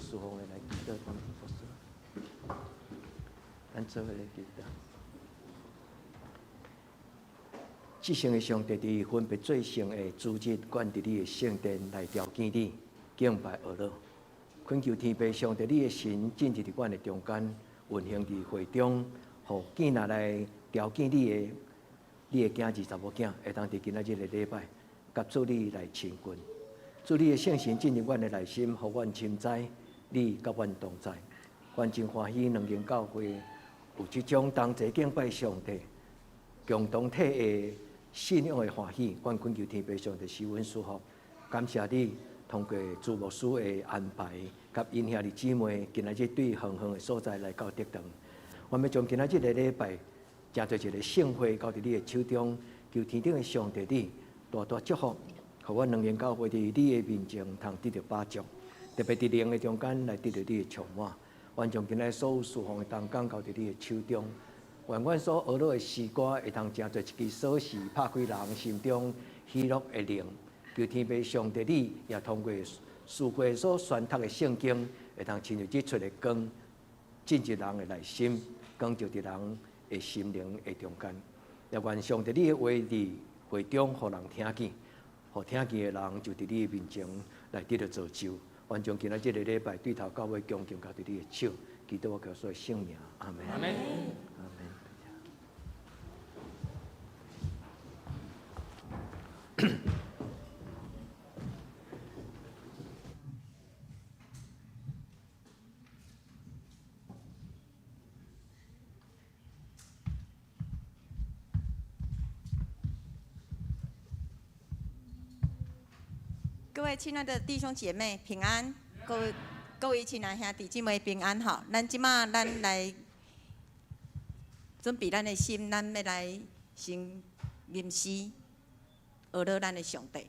侍奉的来祈祷，他们服侍。咱做伙来祈祷。至圣的上帝，伫分别最圣的主日，管伫你的圣殿来朝见你，敬拜阿罗。恳求天父上帝，你的神进入伫阮的中间，运行伫会中，互囝仔来朝见你的囝儿查某囝，会当伫今仔日的礼拜，甲主你来亲近。主你的圣神进入阮的内心，互阮深知你甲阮同在。阮真欢喜，两间教会有即种同齐敬拜上帝、共同体的信仰的欢喜。阮恳求天父上帝施恩赐福，感谢你通过主牧师的安排，甲因兄弟姊妹今仔日对远远的所在来到德堂。我们将今仔日的礼拜，诚做一个盛会，交伫你的手中，求天顶的上帝你大大祝福。互阮两间教会伫你的面前，通得到把助，特别伫灵的中间来得到你的充满。阮将今仔所有侍奉的同工交伫你的手中，愿阮所学到的诗歌会通成做一支锁匙，拍开人心中喜乐的灵。求天父上帝你也通过诗会所宣读的圣经，会通亲像即出的光，进入人的内心，光照伫人的心灵的中间。也愿上帝你的话伫会中，互人听见。互听见的人就伫你的面前来得到造就，完将今仔日的礼拜对头到尾恭敬交伫你的手，祈祷我教所的圣名，阿门。阿门。阿门。各位亲爱的弟兄姐妹平安，各位亲爱兄弟姊妹平安哈！咱来准备咱的心，咱要来先吟诗，学到咱的上帝。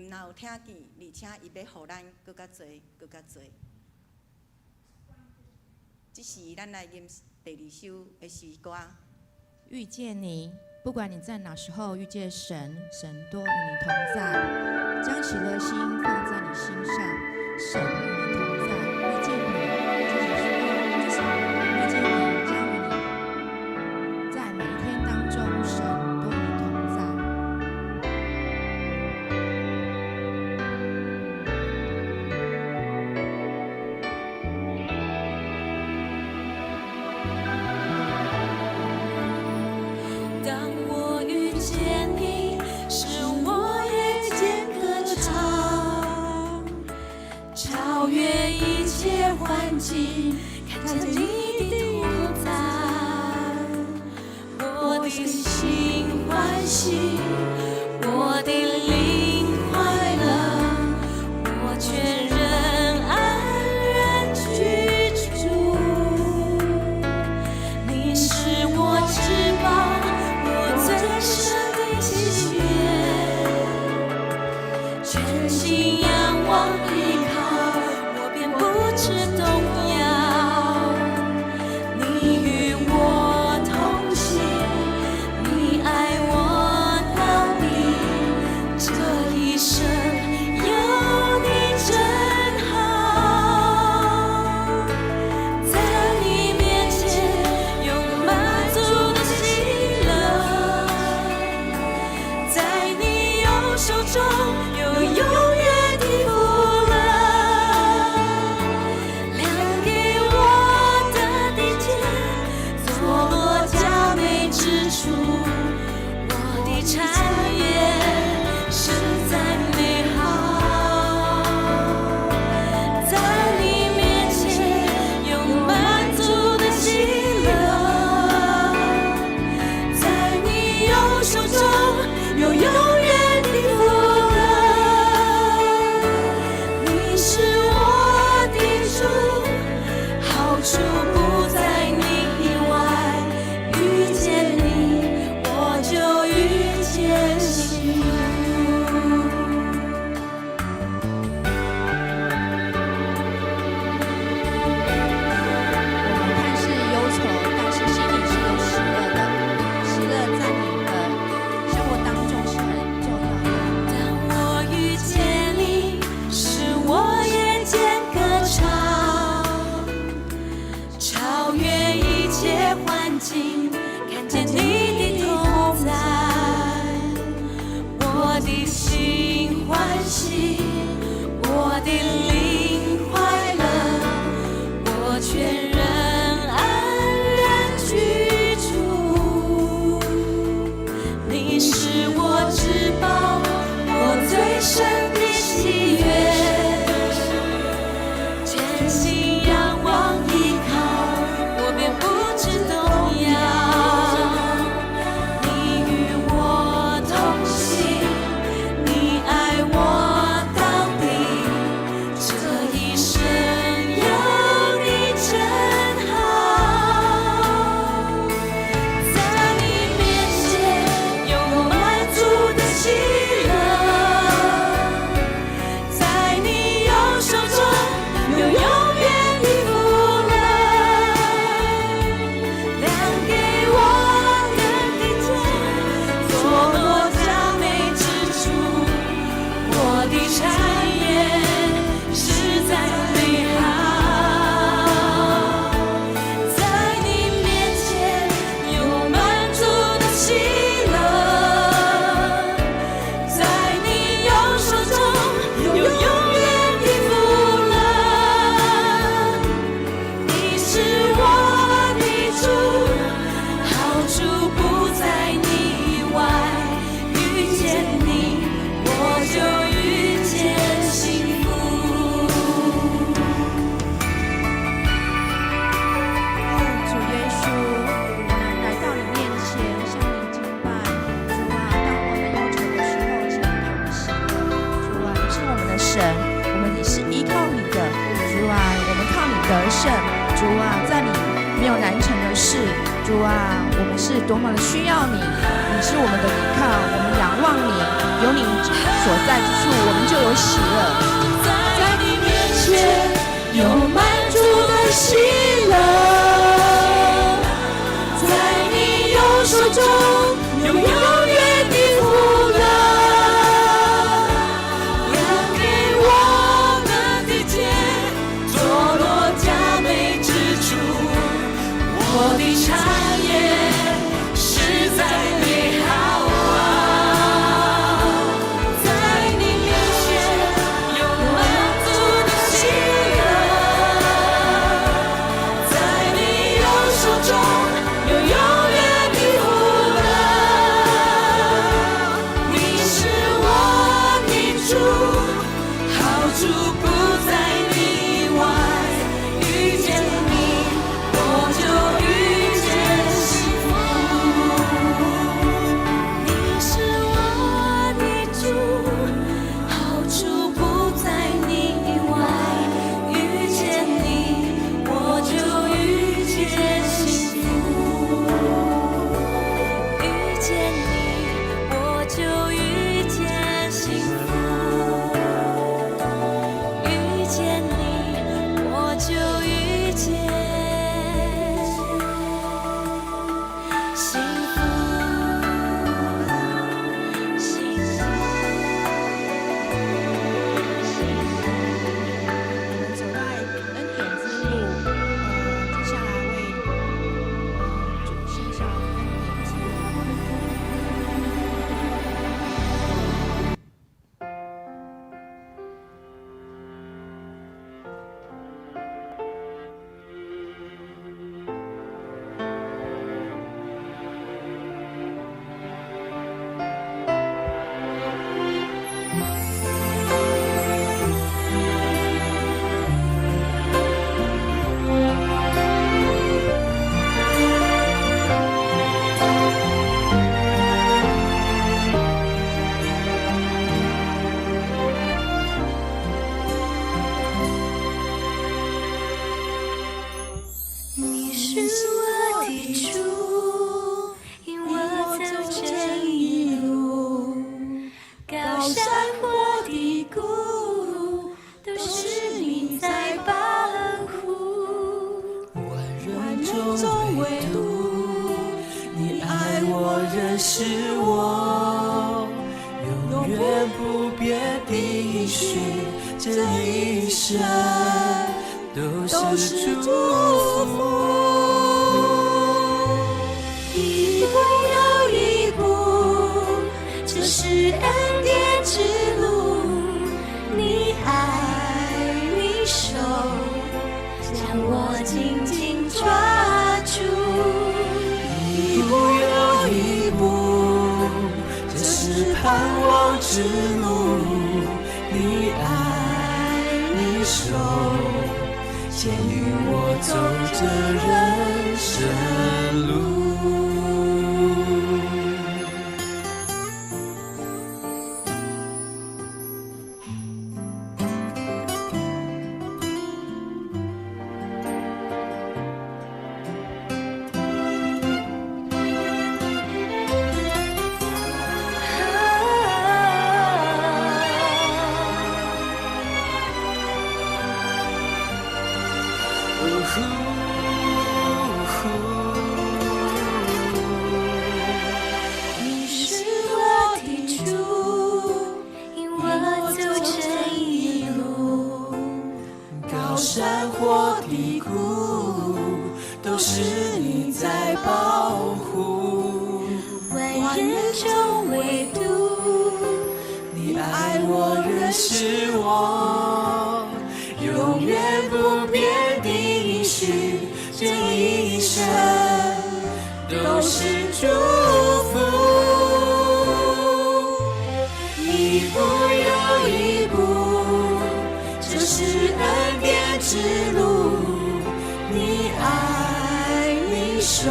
若有听见，而且伊要互咱搁较侪，搁较侪。这是咱来吟第2首的诗歌。遇见你，不管你在哪时候遇见神，神多与你同在，将喜乐心放在你心上，神与你同在。遇见你，就是遇见你，将与你在每一天当中，神多与你同在。当我遇见你，使我夜间歌唱，超越一切环境，看见你的同在，我的心欢喜，我的灵快乐，我全人安然居住。你是我至宝，我最深的喜悦，全心仰望依靠，我便不致动摇。你与我同行，你爱我到底，这一生有你真好。在你面前有满足的喜乐，在你右手中有永远的福乐，量给我的地界，坐落佳美之处，我的产业实在美好。在你面前有满足的喜乐，在你右手中有永远的福乐。你是我的主，好处不在你以外，遇见你我就遇见幸福。我们看似忧愁，但是心里是有喜乐的。喜乐在你的生活当中是很重要的。当我遇见你，使我夜间歌唱，超越一切环境，看见你的同在，我的心欢喜，我的灵快乐，我全人安然居住。你是我至宝，我最深的喜悦，全心仰望依靠，我便不致动摇。你与我同行，你爱我到底，这一生有你真好。在你面前有满足的喜乐，在你右手中有永远的福乐，量给我的地界，坐落佳美之处，我的产业实在美好。在你面前有满足的喜乐，在你右手中有永远的福乐。你是我的主，好处不在你以外，遇见你我就遇见幸福。主耶稣，我们来到你面前，向你敬拜。主啊，当我们忧愁的时候，请你同行。主啊，你是我们的神，我们也是依靠你的。主啊，我们靠你得胜。主啊，在你没有难成的事。主主啊，我们是多么的需要你，你是我们的依靠，我们仰望你，有你所在之处，我们就有喜乐。在你面前有满足的喜乐，在你右手中有永远的福乐，量给我们的天，坐落佳美之处，我的产业实在美好啊！在你面前有满足的喜乐，在你右手中有永远的福乐。你是我的主，好处不在你以外，遇见你我就遇见幸福。你是我的主，好处不在你以外，遇见你我就遇见幸福。遇见你我就遇见幸福。遇见你我就遇见幸福。幸福。我们走在恩典之路，接下来为主献上恩典之路。你是我的主，引我走这一路，高山或低谷，都是你在保护。万人中唯独你爱我，认识我，永远不变的应许，这一生都是祝福。一步又一步，这是恩典之路，你爱你手，将我紧紧抓住。一步又一步，这是盼望之路，你爱你手，牵引我走这人生路。你是我的主，引我走这一路，高山或低谷，都是你在保护。万人中唯独你爱我，认识我，永远不变的应许，这一生都是祝福。一步又一步，这是恩典之路，你爱你手，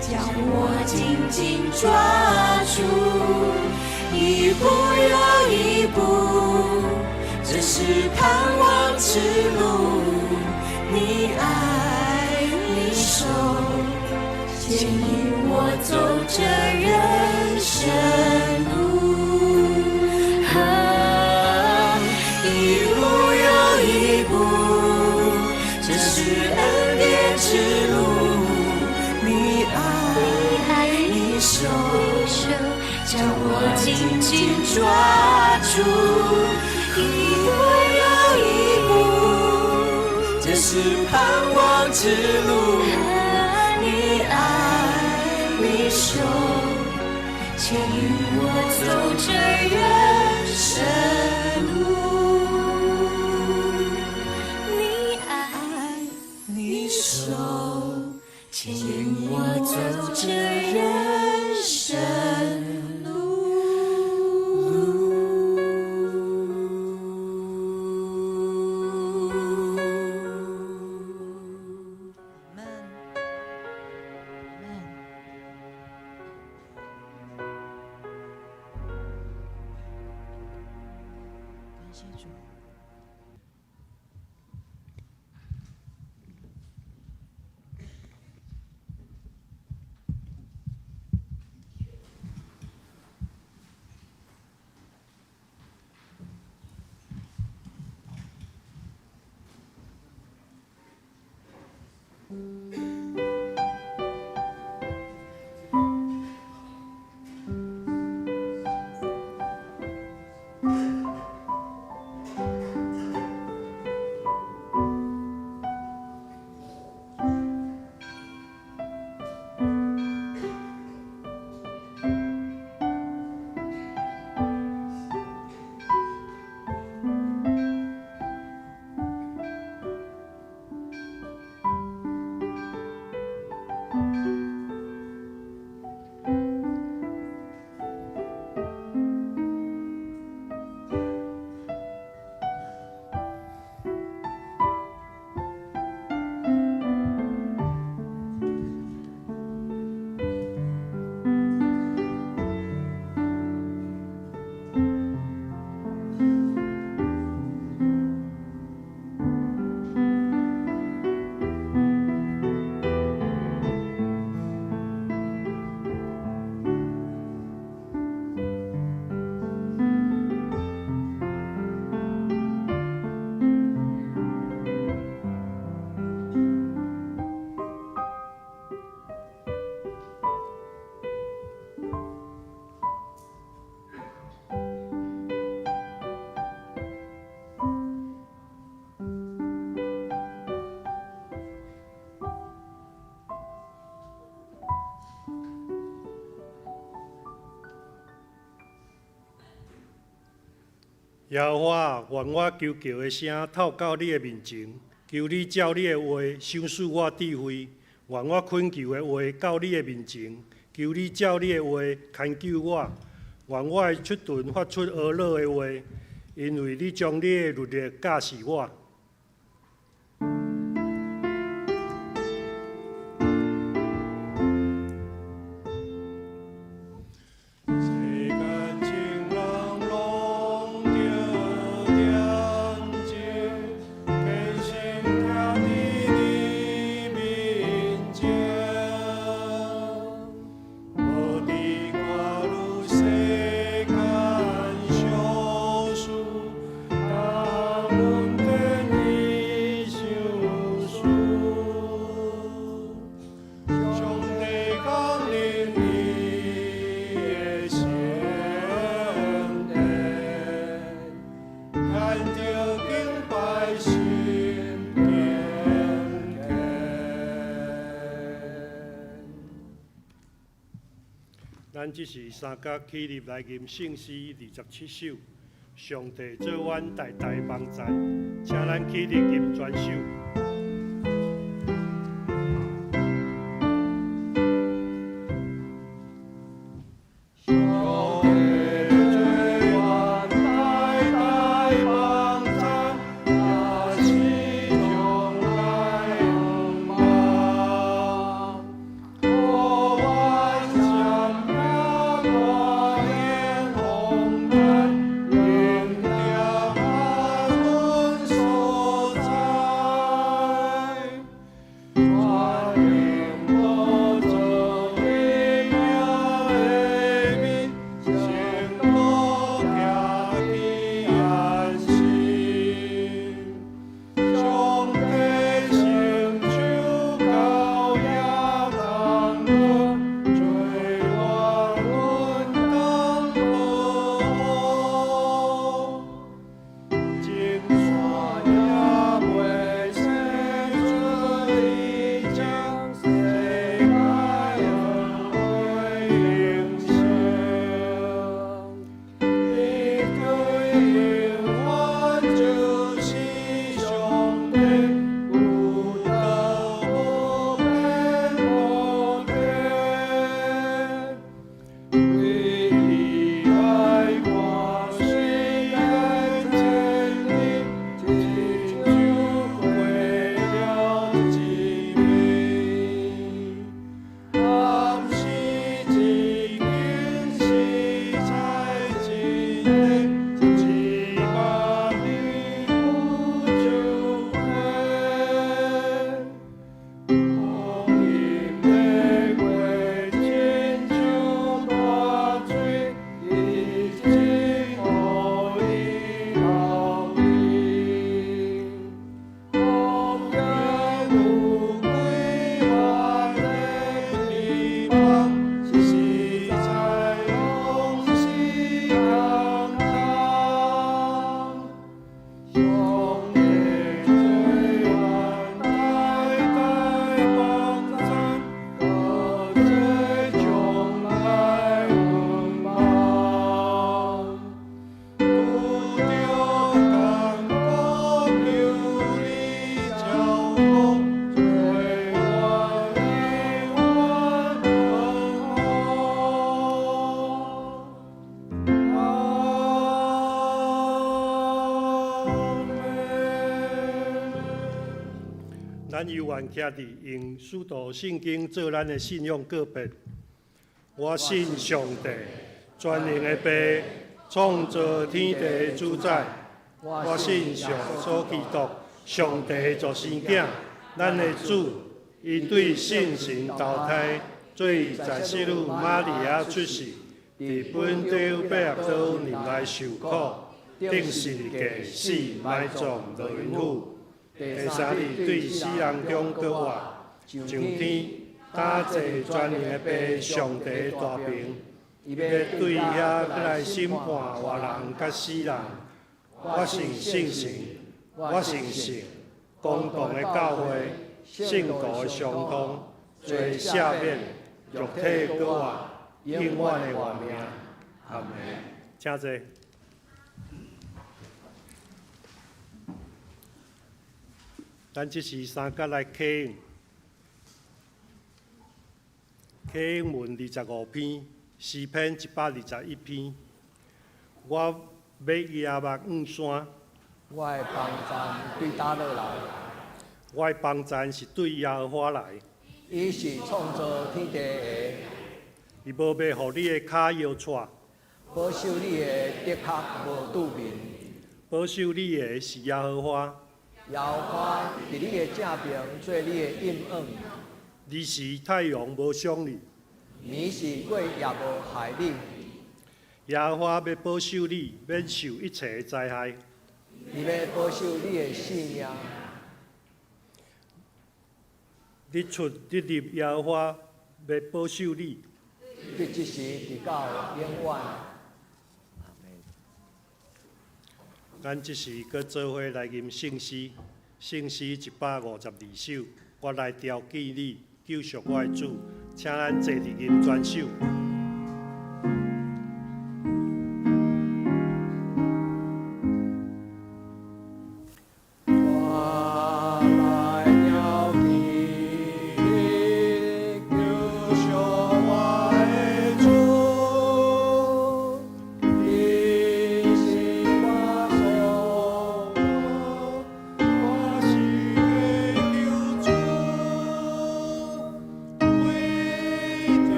将我紧紧抓住。一步又一步，这是盼望之路，你爱你手，牵引我走这人生路，一步又一步，这是恩典之路。你爱，你手，将我紧紧抓住，一步又一步，这是盼望之路。你爱，你手，牵引我走这人生路。你爱，你手，牵引我走这人生路。感谢主。耶和华，愿我求叫的声透到你的面前，求你照你的话赏赐我智慧。愿我恳求的话到你的面前，求你照你的话牵救我。愿我的出遁发出阿乐的话，因为你将你的律例教示我。咱这是三角起立来吟圣诗27首，上帝做阮代代帮赞，请咱起立吟全首。咱犹原徛伫用使徒圣经做咱的信仰告别。我信上帝，全能的爸，创造天地的主宰。我信上所基督，上帝作生囝，咱的主。伊对圣神投胎，做在世女玛利亚出世，伫本地伯亚岛入来受苦，顶十字架死，埋葬落阴府。第三日对死人中搁活，上天打坐全能的爸上帝大屏，伊要对遐搁来审判活人甲死人。我信圣神，我信神，公共的教会。圣徒的相通，罪赦免，肉体搁活，永远的活命。阿门。请坐。咱这是三角来启应，启应文25篇，诗篇121篇。我要仰望远山，我的帮站对打落来。我的帮站是对耶和华来，伊是创造天地的，伊无要互你的脚摇掣，保守你的的确无拄面。保守你的是耶和华，耶和华伫你的正边做你的阴影，日时太阳无伤你，暝是鬼也无害你。耶和华要保守你，免受一切的灾害。伊要保守你的性命。日出日入，耶和华要保守你。你即时直到永远。咱即时搁做伙来吟圣诗，圣诗152首，我来调记你，救赎我的主，请咱坐伫吟全首。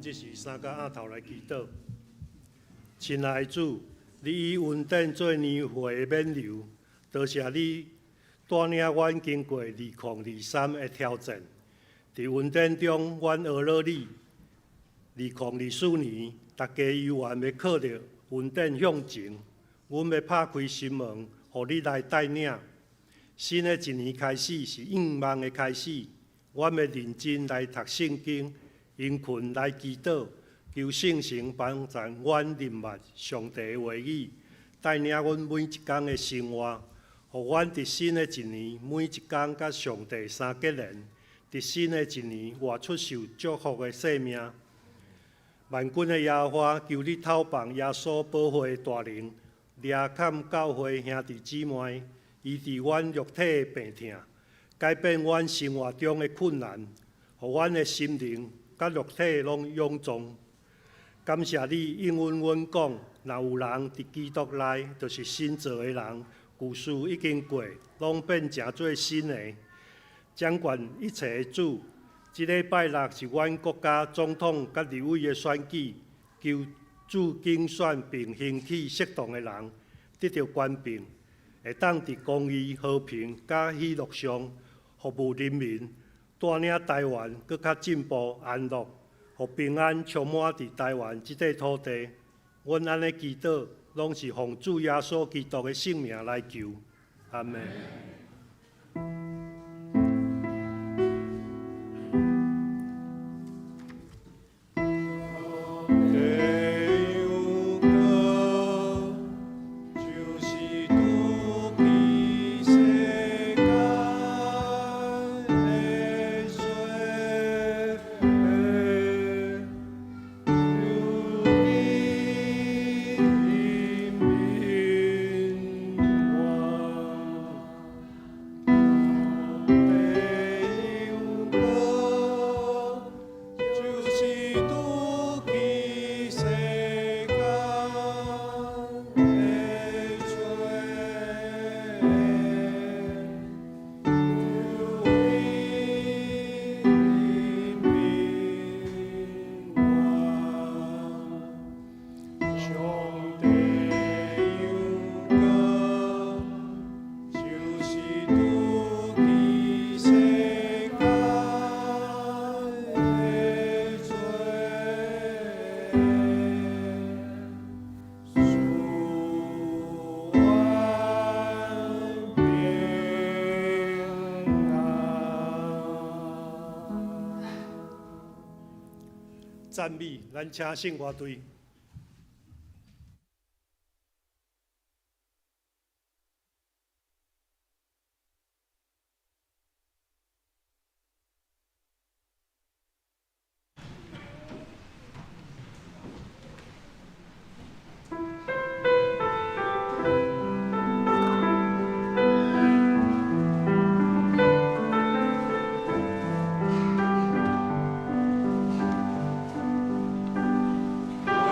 即时三甲额头来祈祷。亲爱的主，你以恩典做年会的冕旒，多谢你带领阮经过2023的挑战。伫恩典中，阮学了你2024年，大家犹原要靠着恩典向前。阮要拍开心门，互你来带领。新的一年开始是应望的开始，阮要认真来读圣经，因困来祈祷，求圣神帮助阮认识上帝的话语，带领阮每一天的生活，互阮伫新的一年每一天甲上帝相结连，伫新的一年活出受祝福的生命。万军的耶和华，求你透放耶稣保护的大能，掠砍教会兄弟姊妹，医治阮肉体的病痛，改变阮生活中的困难，互阮的心灵甲肉体拢勇壮。感谢你应允阮讲，若有人伫基督内，就是新造的人，旧事已经过，拢变成做新的。掌管一切的主，即礼拜六是阮国家总统甲立委的选举，求主竞选并兴起适当的人，得到权柄，会当伫公义、和平、甲喜乐上服务人民，带领台湾更较进步、安乐，互平安充满伫台湾即块土地。阮安尼祈祷，拢是奉主耶稣基督的圣名来求，阿门。赞美，咱请圣乐队。我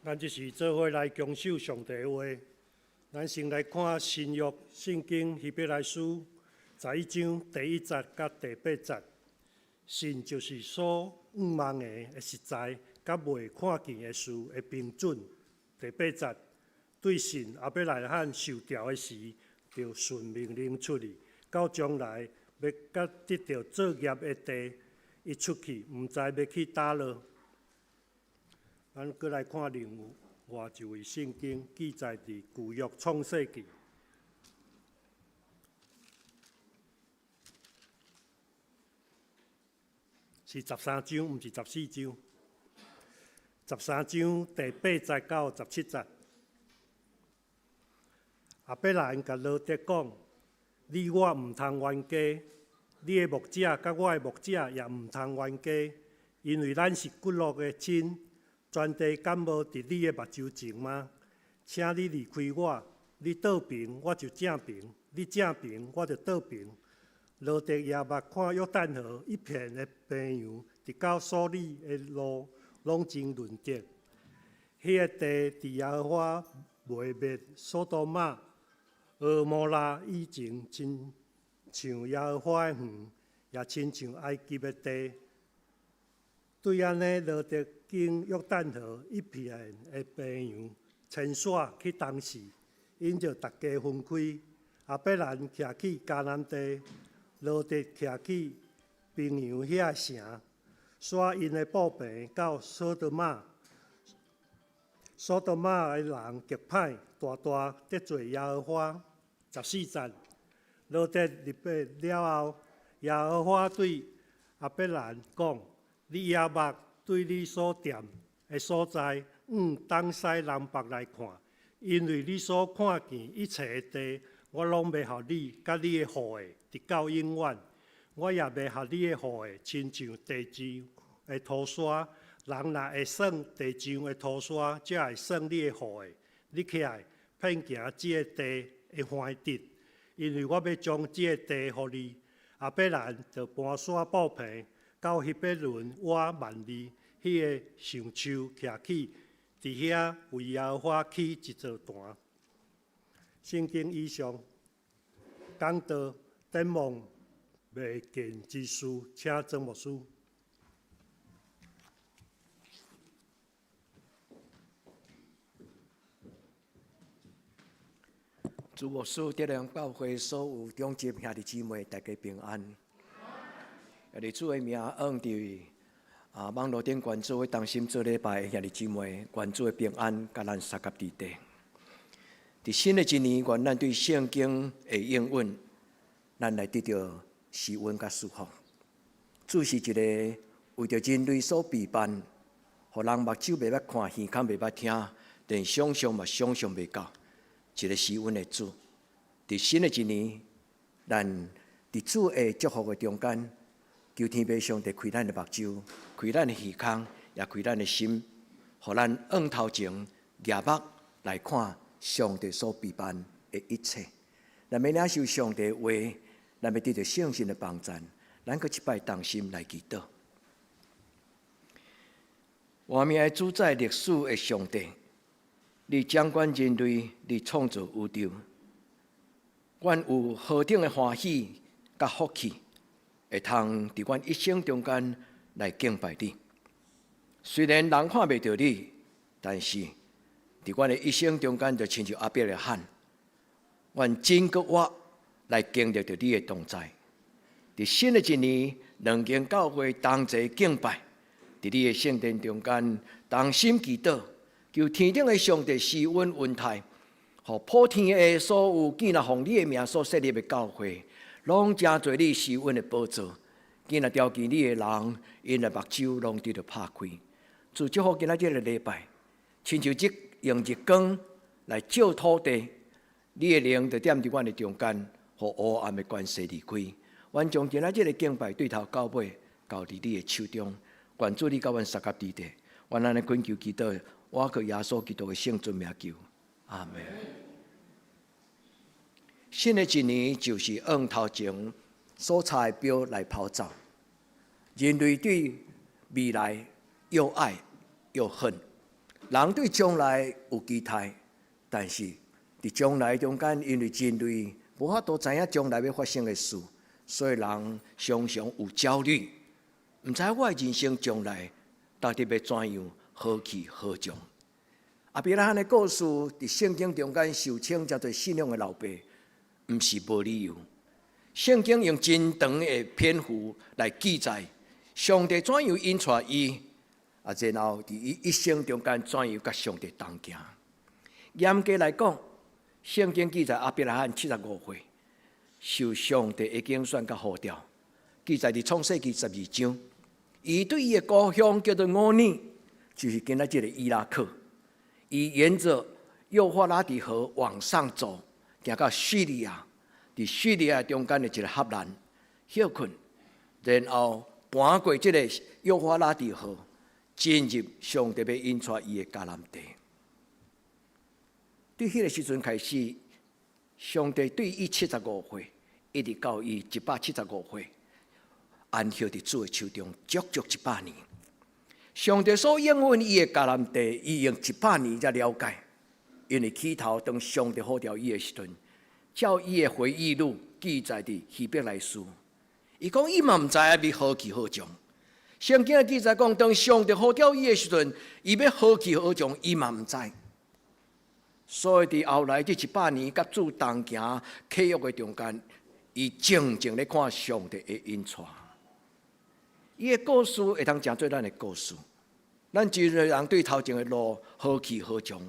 咱即时做伙来恭守上帝的话。咱先来看新约圣经希伯来书11章第1节甲第8节。信就是所仰望的实在，甲未看见的事的标准。第8节，对信阿伯来罕受调的时，就顺命令出去，到将来要甲得到作业的地，一出去，毋知要去倒落。咱搁来看另外一位圣经记载伫旧约创世纪。是13章，毋是14章。13章第8节到17节，阿伯兰甲罗德讲：你我毋通冤家，你的牧者甲我的牧者也毋通冤家，因为咱是骨肉的亲。全地敢无伫你的目睭前吗？请你离开我，你倒平，我就正平；你正平，我就倒平。罗德也捌看约旦河一片的平洋，直到所里的路拢真润泽。迄个地伫耶和华未灭所多玛、蛾摩拉以前，亲像耶和华的园，也亲像埃及的地。对安尼，罗德经约旦河一片的平洋牵线去东市，因就大家分开。阿伯兰徛去迦南地，罗德徛去平洋遐城，刷因的步平到索多玛。索多玛的人极歹，大大得罪耶和华。14节，罗德入去了后，耶和华对阿伯兰讲。你也捌对你所踮的所在，东西南北来看，因为你所看见一切的地，我拢要予你，甲你的后裔，直到永远。我也要予你的后裔，亲像地上的土沙。人若会算地上的土沙，才会算你的后裔。你起来遍行这个地的番地，因为我要将这个地予你。阿伯兰就搬山布平。到希伯伦瓦万里，迄个上树徛起，伫遐为耶和华起一座坛。圣经以上讲到展望未见之事，请曾牧师。祝牧师德良教会所有中接兄弟姊妹大家平安。伫主的名，恩伫网络顶关注的同心做礼拜兄弟姊妹，关注的平安，甲咱三甲伫地。伫新的一年，愿咱对圣经的应允，咱来得到施恩甲祝福。主是一个为着人类所备办，互人目睭袂捌看，耳孔袂捌听，连想象嘛想象袂到，一个施恩的主。伫新的一年，咱伫主的祝福的中间。求天父上帝开咱的目睭，开咱的耳孔，也开咱的心，互咱仰头前举目来看上帝所备办的一切。咱要领受上帝的话，咱要得到圣神的帮助，咱搁一摆同心来祈祷。我们的主宰历史的上帝，你掌管人类，你创造宇宙，愿有何等的欢喜甲福气！会通伫阮一生中间来敬拜你。虽然人看袂到你，但是伫阮的一生中间，就亲像阿伯的喊，愿真个我来经历到你的同在。伫新的一年，两间教会同齐敬拜，伫你的圣殿中间同心祈祷，求天顶的上帝施恩恩待，互普天的所有建立奉你的名所设立的教会。拢真侪你施恩的宝座，今仔条件你的人，因的目睭拢得到拍开。主祝福今仔日的礼拜，亲像用日光来照土地，你的灵就踮伫阮的中间，互黑暗的关系离开。阮将今仔日的敬拜对头到尾，交伫你的手中。愿主你甲阮三甲伫地，愿安尼恳求祈祷，我靠耶稣基督的圣尊名求，阿门。新的一年就是往头前所插的标来跑走，人类对未来又爱又恨，人对将来有期待，但是伫将来中间，因为人类无法度知影将来要发生的事，所以人常常有焦虑，毋知我的人生将来到底要怎样何去何从。阿伯拉罕的故事伫圣经中间受称叫做信仰的老爸，毋是无理由。圣经用真长的篇幅来记载上帝怎样引带伊，然后伫伊一生中间怎样甲上帝同行。严格来讲，圣经记载阿伯拉罕75岁，受上帝的拣选甲呼召，记载伫创世纪12章。伊对伊的故乡叫做俄珥，就是今仔日的伊拉克。伊沿着幼发拉底河往上走，行到叙利亚。伫叙利亚中间的一个合兰休困，然后搬过这个幼发拉底河，进入上帝要引带伊的迦南地。对迄个时阵开始，上帝对伊75岁，一直到伊175岁，安息伫主的手中，足足100年。上帝所应允伊的迦南地，伊用100年才了解，因为起头当上帝呼召伊的时阵。照伊的回忆录记载伫希伯来书，伊讲伊嘛毋知影要何去何从。圣经记载讲，当上帝呼召伊的时阵，伊要何去何从，伊嘛毋知。所以伫后来这100年甲主同行契约的中间，伊静静咧看上帝的引带。伊的故事会通诚做咱的故事。咱一个人对头前的路何去何从，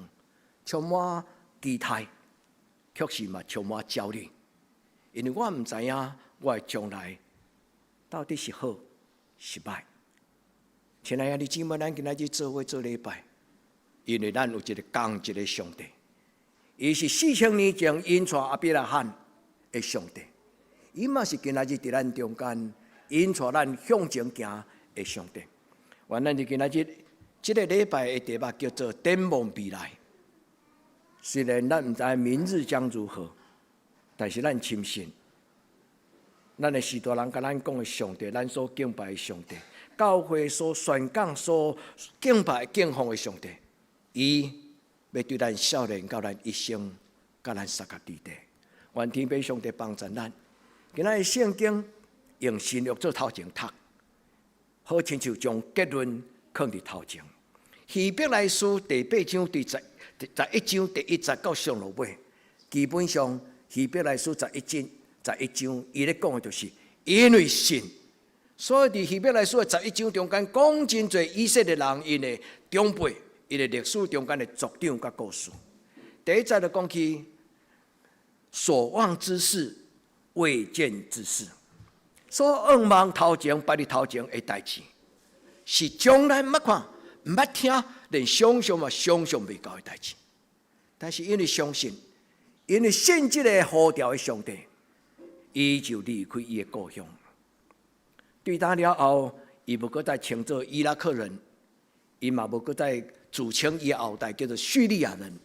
充满期待。确实嘛，充满焦虑，因为我毋知影我的将来到底是好是歹。亲爱的姊妹，咱今仔日做伙做礼拜，因为咱有一个同一个上帝，伊是4000年前引带阿伯拉罕的上帝，伊嘛是今仔日伫咱中间引带咱向前行的上帝。原咱今仔日这个礼拜的题目叫做展望未来。虽然咱毋知明日将如何，但是咱深信，咱的许多人甲咱讲的上帝，咱所敬拜的上帝，教会所宣讲、所敬拜、敬奉的上帝，伊要对咱少年到咱一生，甲咱三角地带。愿天父上帝帮助咱。今仔日圣经用新约做头前读，好亲像将结论放伫头前。希伯来书第8章第11章第1节到上落尾，基本上希伯来书11章，伊咧讲的就是因为信，所以伫希伯来书的11章中间讲真侪以色列人因的长辈，因的历史中间的族长甲故事。第一节就讲起所望之事、未见之事，所仰望头前、摆伫头前的代志，是将来毋捌看。毋捌听，连想象嘛想象袂到的代志，但是因为相信，因为信这个呼召的上帝，伊就离开伊的故乡。对他了后，伊无搁再称作伊拉克人，伊嘛无搁再自称伊的后代叫做叙利亚人，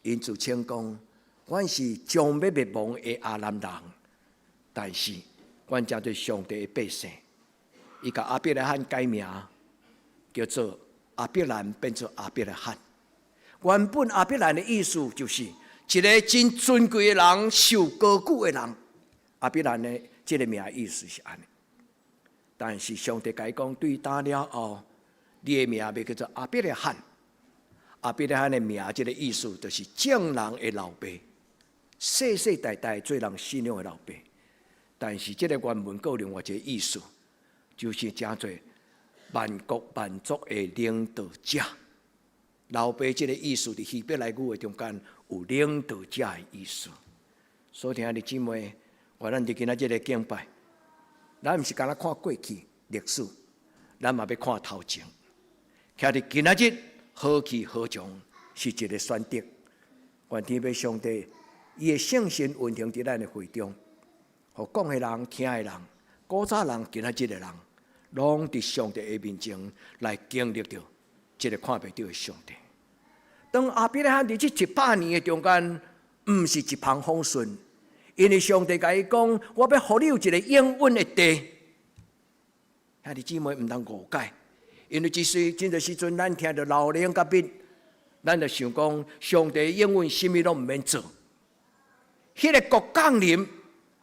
因自称讲，阮是将要灭亡的阿兰人，但是阮正对上帝的百姓，伊甲阿伯拉罕改名。叫做阿伯兰变做阿伯拉罕。原本阿伯兰的意思就是一个真尊贵的人、受高举的人。阿伯兰的这个名的意思是安尼。但是上帝甲伊讲，对打了后，你的名要叫做阿伯拉罕。阿伯拉罕的名这个意思就是正人的老爸，世世代代做人信仰的老爸。但是这个原文有另外一个意思，就是真做。万国万族的领导者，老爸这个意思伫希伯来语的中间有领导者的意思。所以，亲爱的姊妹，我咱伫今仔日的敬拜，咱毋是干那看过去历史，咱嘛要看头前。徛伫今仔日何去何从，是一个选择。愿天父上帝，伊的圣神运行伫咱的会中，互讲的人、听的人、古早人、今仔日的人。拢伫上帝的面前来经历着这个看袂到的上帝。当阿伯拉罕伫这100年的中间，毋是一帆风顺，因为上帝甲伊讲：“我要互你有一个应允的地。”兄弟姊妹毋通误解，因为这时阵，咱听到老灵甲兵，咱就想讲，上帝永远什么拢毋免做。迄个国降临，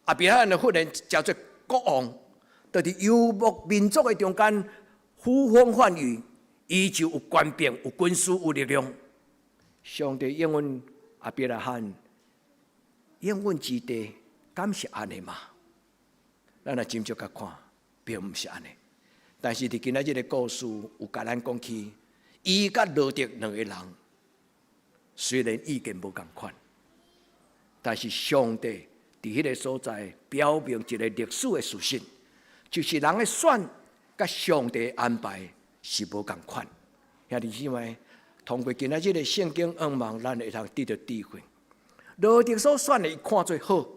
后壁咱就忽然叫做国王，就是游牧民族的中间呼风唤雨，伊就有官兵、有军事、有力量。上帝永远后壁来喊，永远之地，敢是安尼嘛？咱来斟酌甲看，并毋是安尼。但是伫今仔日个故事有甲咱讲起，伊甲罗得两个人，虽然意见无共款，但是上帝伫迄个所在表明一个历史的事实，就是人的选甲上帝的安排是无共款。兄弟姊妹，通过今仔日个圣经恩望，咱会通得到智慧。罗得所选的，伊看做好，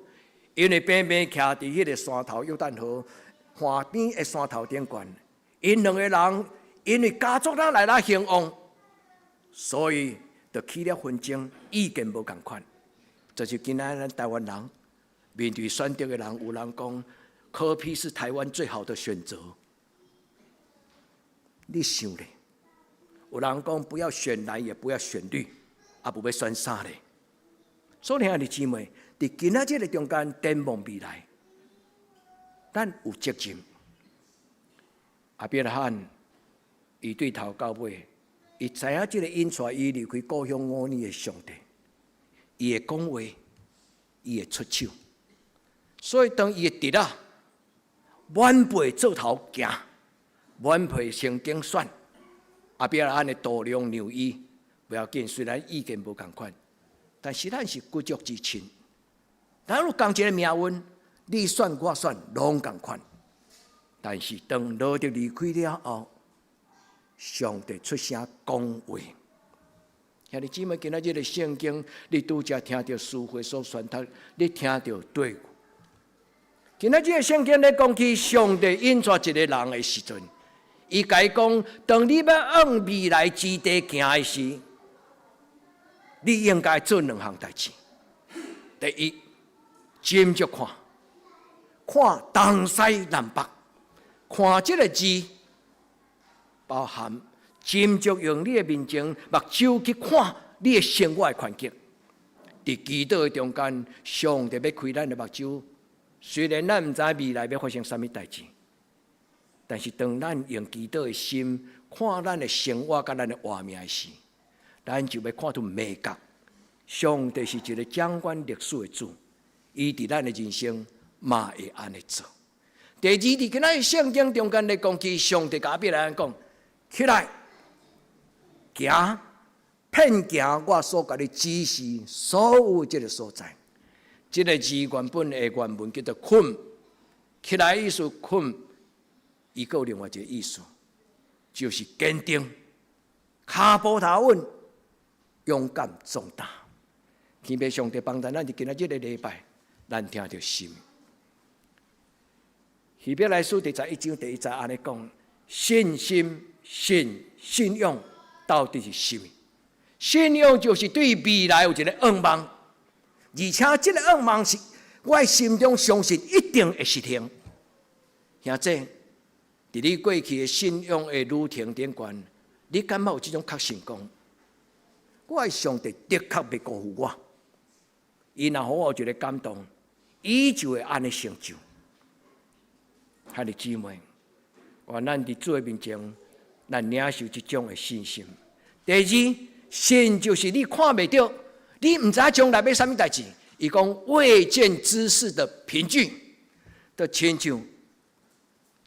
因为平平徛伫迄个山头约旦河岸边的山头顶悬。因两个人因为家族人来兴旺，所以就起了纷争，意见无共款。这就今仔咱台湾人面对选择的人，有人讲柯 P 是台湾最好的选择。你想咧？有人讲不要选蓝，也不要选绿，啊，不要选啥咧？所以兄弟姊妹，伫今仔日的中间展望未来，咱有责任。阿伯拉罕，伊对头到尾，伊知影即个引出伊离开故乡5年的上帝，伊会讲话，伊会出手，所以当伊的弟仔满背做头行，满背成经选，阿伯拉罕的度量让伊不要紧，虽然意见无共款，但是咱是骨肉之亲，咱有共一个命运，你选我选，拢共款。但是当罗得离开了后，上帝出声讲话。兄弟姊妹，今仔日的圣经，你拄则听到书会所宣读，你听到对。今仔日的圣经咧讲起上帝引出一个人的时阵，伊甲伊讲：当你要往未来之地行的时，你应该做2项代志。第一，斟酌看东西南北。看这个字，包含斟酌用你的面睛、目睭去看你的生活的环境。伫祈祷的中间，上帝要开咱的目睭。虽然咱毋知未来要发生什么代志，但是当咱用祈祷的心看咱的生活甲咱的活命时，咱就要看出美感。上帝是一个掌管历史的主，伊伫咱的人生嘛会安尼做。第二，伫今仔圣经中间咧讲起，上帝甲别人讲：起来，行，遍行我所甲你指示所有这个所在。这个字原本的原文叫做困，起来意思困，伊有另外一个意思，就是坚定、脚步踏稳、勇敢壮大。祈求上帝帮助咱伫今仔日个礼拜，咱听到心。希伯来书第11章第1节安尼讲：信心、信仰到底是什么？信仰就是对未来有一个愿望，而且这个愿望是我心中相信一定会实现。兄弟，伫你过去的信仰的旅程顶端，你敢有这种确信讲，我的上帝的确袂辜负我，伊若互我一个感动，伊就会安尼成就。兄弟姊妹，愿咱伫主的面前，咱领受这种的信心。第二，信就是你看袂到，你毋知将来要什么代志。伊讲未见之事的凭据，就亲像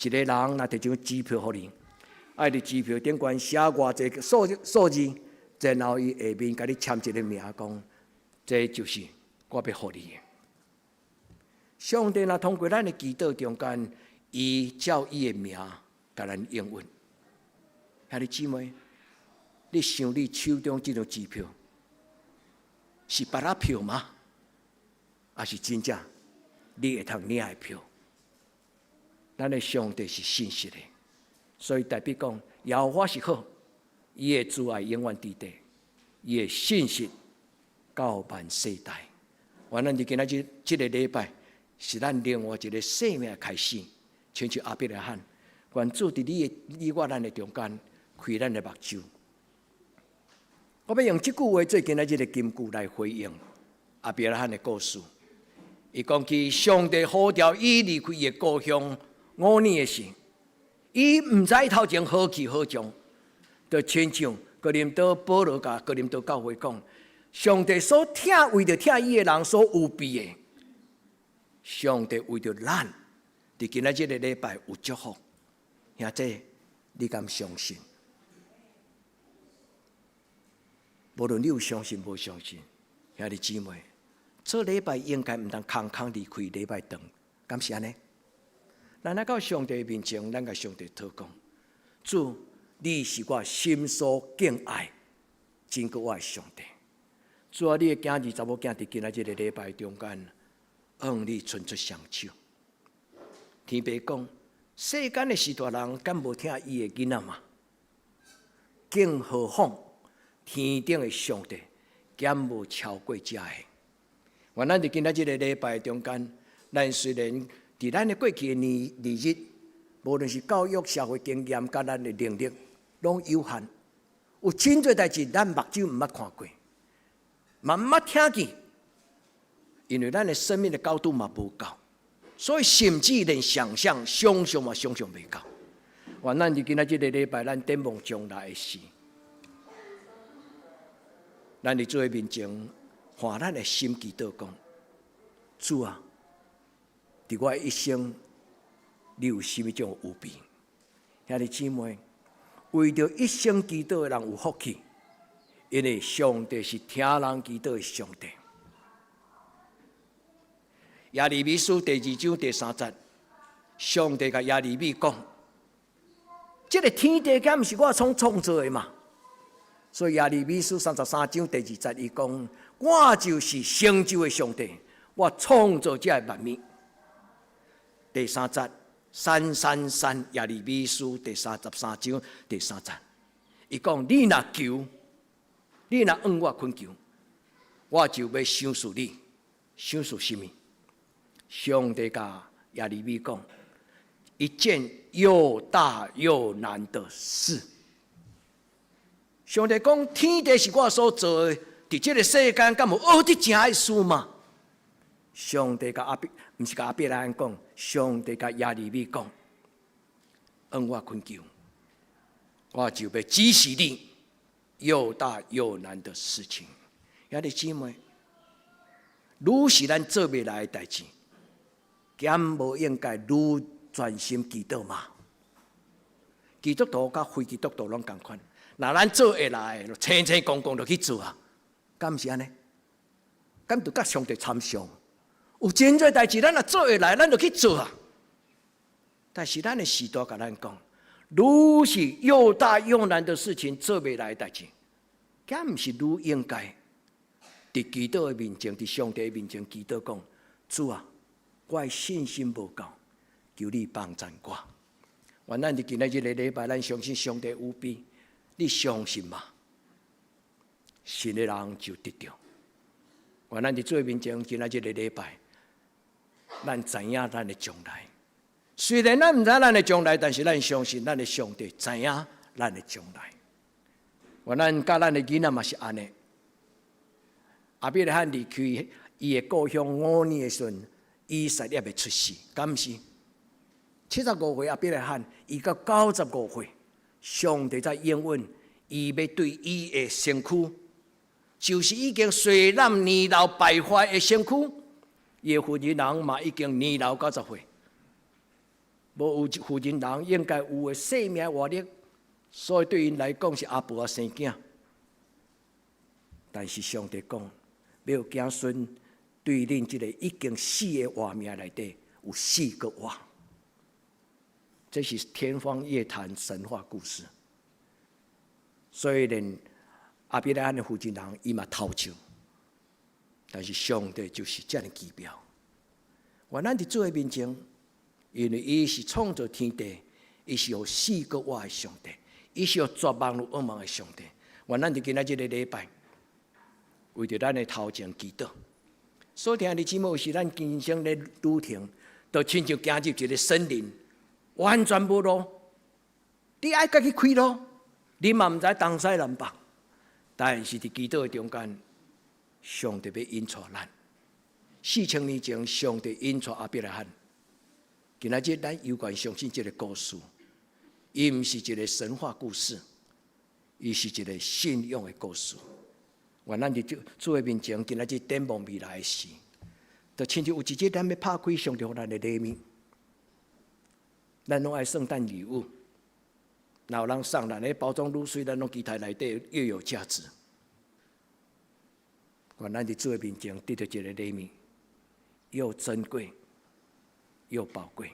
一个人若摕张支票互你，爱伫支票顶悬写偌济个数字，然后伊下面甲你签一个名，讲这就是我要互你的。上帝若通过咱的祈祷中间，伊照伊的名甲咱应允。兄弟姊妹，你想你手中这张支票是巴拉票吗？还是真正你会通领的票？咱的上帝是信实的，所以代表讲，耶和华是好，伊的慈爱永远伫地，伊的信实到万世代。愿咱伫今仔这个礼拜，是咱另外一个生命的开始。亲像阿伯拉罕，愿主伫你我咱的中间，开咱的目睭。我要用这句话做今仔日的金句来回应亚伯拉罕的故事。伊讲起上帝呼召伊离开伊的故乡5年的时，伊唔知头前何去何从，就亲像哥林多保罗甲哥林多教会讲，上帝所为着疼伊的人所有备的，上帝为着咱，伫今仔日的礼拜有祝福。兄弟，你敢相信？无论你有相信无相信，兄弟姊妹，做礼拜应该唔通空空离开礼拜堂，敢是安尼？咱来到上帝面前，咱甲上帝祷告：主，你是我心所敬爱、真个我的上帝。主啊，你的囝儿查某囝伫今仔日的礼拜中间，你伸出双手。天父讲：世间的许大人敢无听伊的囡仔嘛？更何况天顶的上帝，敢无超过这个？原咱伫今仔日的礼拜中间，咱虽然伫咱的过去的年日，无论是教育、社会经验，甲咱的能力，拢有限。有真侪代志，咱目睭毋捌看过，嘛毋捌听见，因为咱的生命的高度嘛无够，所以甚至连想象嘛想象袂到。原咱伫今仔日的礼拜，咱展望将来的事。咱伫做的面前，换咱的心祈祷讲：主啊，伫我一生，你有甚物种有备？兄弟姊妹，为着一生祈祷的人有福气，因为上帝是听人祈祷的上帝。耶利米书第2章第3节，上帝甲耶利米讲：这个天地敢毋是我创造的嘛？所以耶利米书33章第2节，伊讲：我就是成就的上帝，我创造这万物。第3节，333耶利米书第33章第3节，伊讲：你若求，你若按我恳求，我就要赏赐你。赏赐什么？上帝甲耶利米讲：一件又大又难的事。上帝讲：天地是我所做的，伫这个世间，敢有学得正的事吗？上帝甲毋是甲亚伯拉罕讲，上帝甲耶利米讲：按我恳求，我就要指示你又大又难的事情。兄弟姊妹，愈是咱做未来的代志，敢无应该愈专心祈祷吗？基督徒甲非基督徒拢同款。那咱做会来，清清公公就去做啊，敢毋是安尼？敢就甲上帝参详？有真侪代志，咱若做会来，咱就去做啊。但是咱的时代甲咱讲，愈是又大又难的事情做未来的代志，敢毋是愈应该伫基督的面前，伫上帝的面前祈祷讲：主啊，我的信心无够，求你帮助我。原咱伫今仔日的礼拜，咱相信上帝有备。你相信吗？信的人就得着。原咱伫做面前，今仔日的礼拜，咱知影咱的将来。虽然咱毋知咱的将来，但是咱相信咱的上帝知影咱的将来。原咱甲咱的囡仔嘛是安尼。亚伯拉罕离开伊的故乡5年的时阵，以色列要出世，敢毋是？75岁亚伯拉罕，伊到95岁。上帝在应允，伊要对伊的身躯，就是已经衰烂、年老、败坏的身躯，伊的妇人人嘛已经年老90岁，无有妇人人应该有的生命活力，所以对因来讲是阿婆啊生囝。但是上帝讲，要子孙对恁这个已经死的活命内底有4个活。这是天方夜谭神话故事，所以连亚伯拉罕的妇人人伊嘛偷笑，但是上帝就是这样奇妙。原咱伫主的面前，因为伊是创造天地，伊是有4个活的上帝，伊是有绝望如噩梦的上帝。原咱伫今仔日的礼拜，为着咱的头前祈祷，所听的姊妹是咱人生的旅程，就亲像行入一个森林。完全无路，你爱家己开路，你嘛毋知东西南北，但是伫基督的中间，上帝要引带咱。4000年前，上帝引带亚伯拉罕。今仔日咱有关相信这个故事，伊毋是一个神话故事，伊是一个信仰的故事。愿咱伫主的面前，今仔日展望未来的事，就亲像有一日咱要拍开上帝予咱的礼物，咱拢爱圣诞礼物。若有人送咱的包装愈水，咱拢期待内底越有价值。愿咱伫主的面前得到一个礼物，又珍贵又宝贵。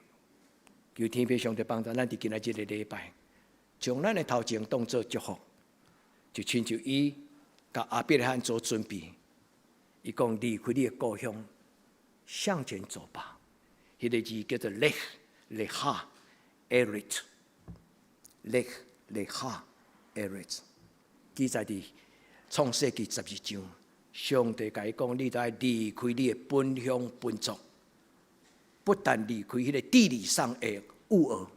求天父上帝帮助咱伫今仔日的礼拜，将咱的头前当作祝福，就亲像伊甲亚伯拉罕做准备。伊讲离开你的故乡，向前走吧。迄个字叫做 Lech Lecha Eretz。Lech Lecha Eretz， 记载伫创世纪12章，上帝甲伊讲：你得离开你的本乡本族，不但离开迄个地理上的恶恶，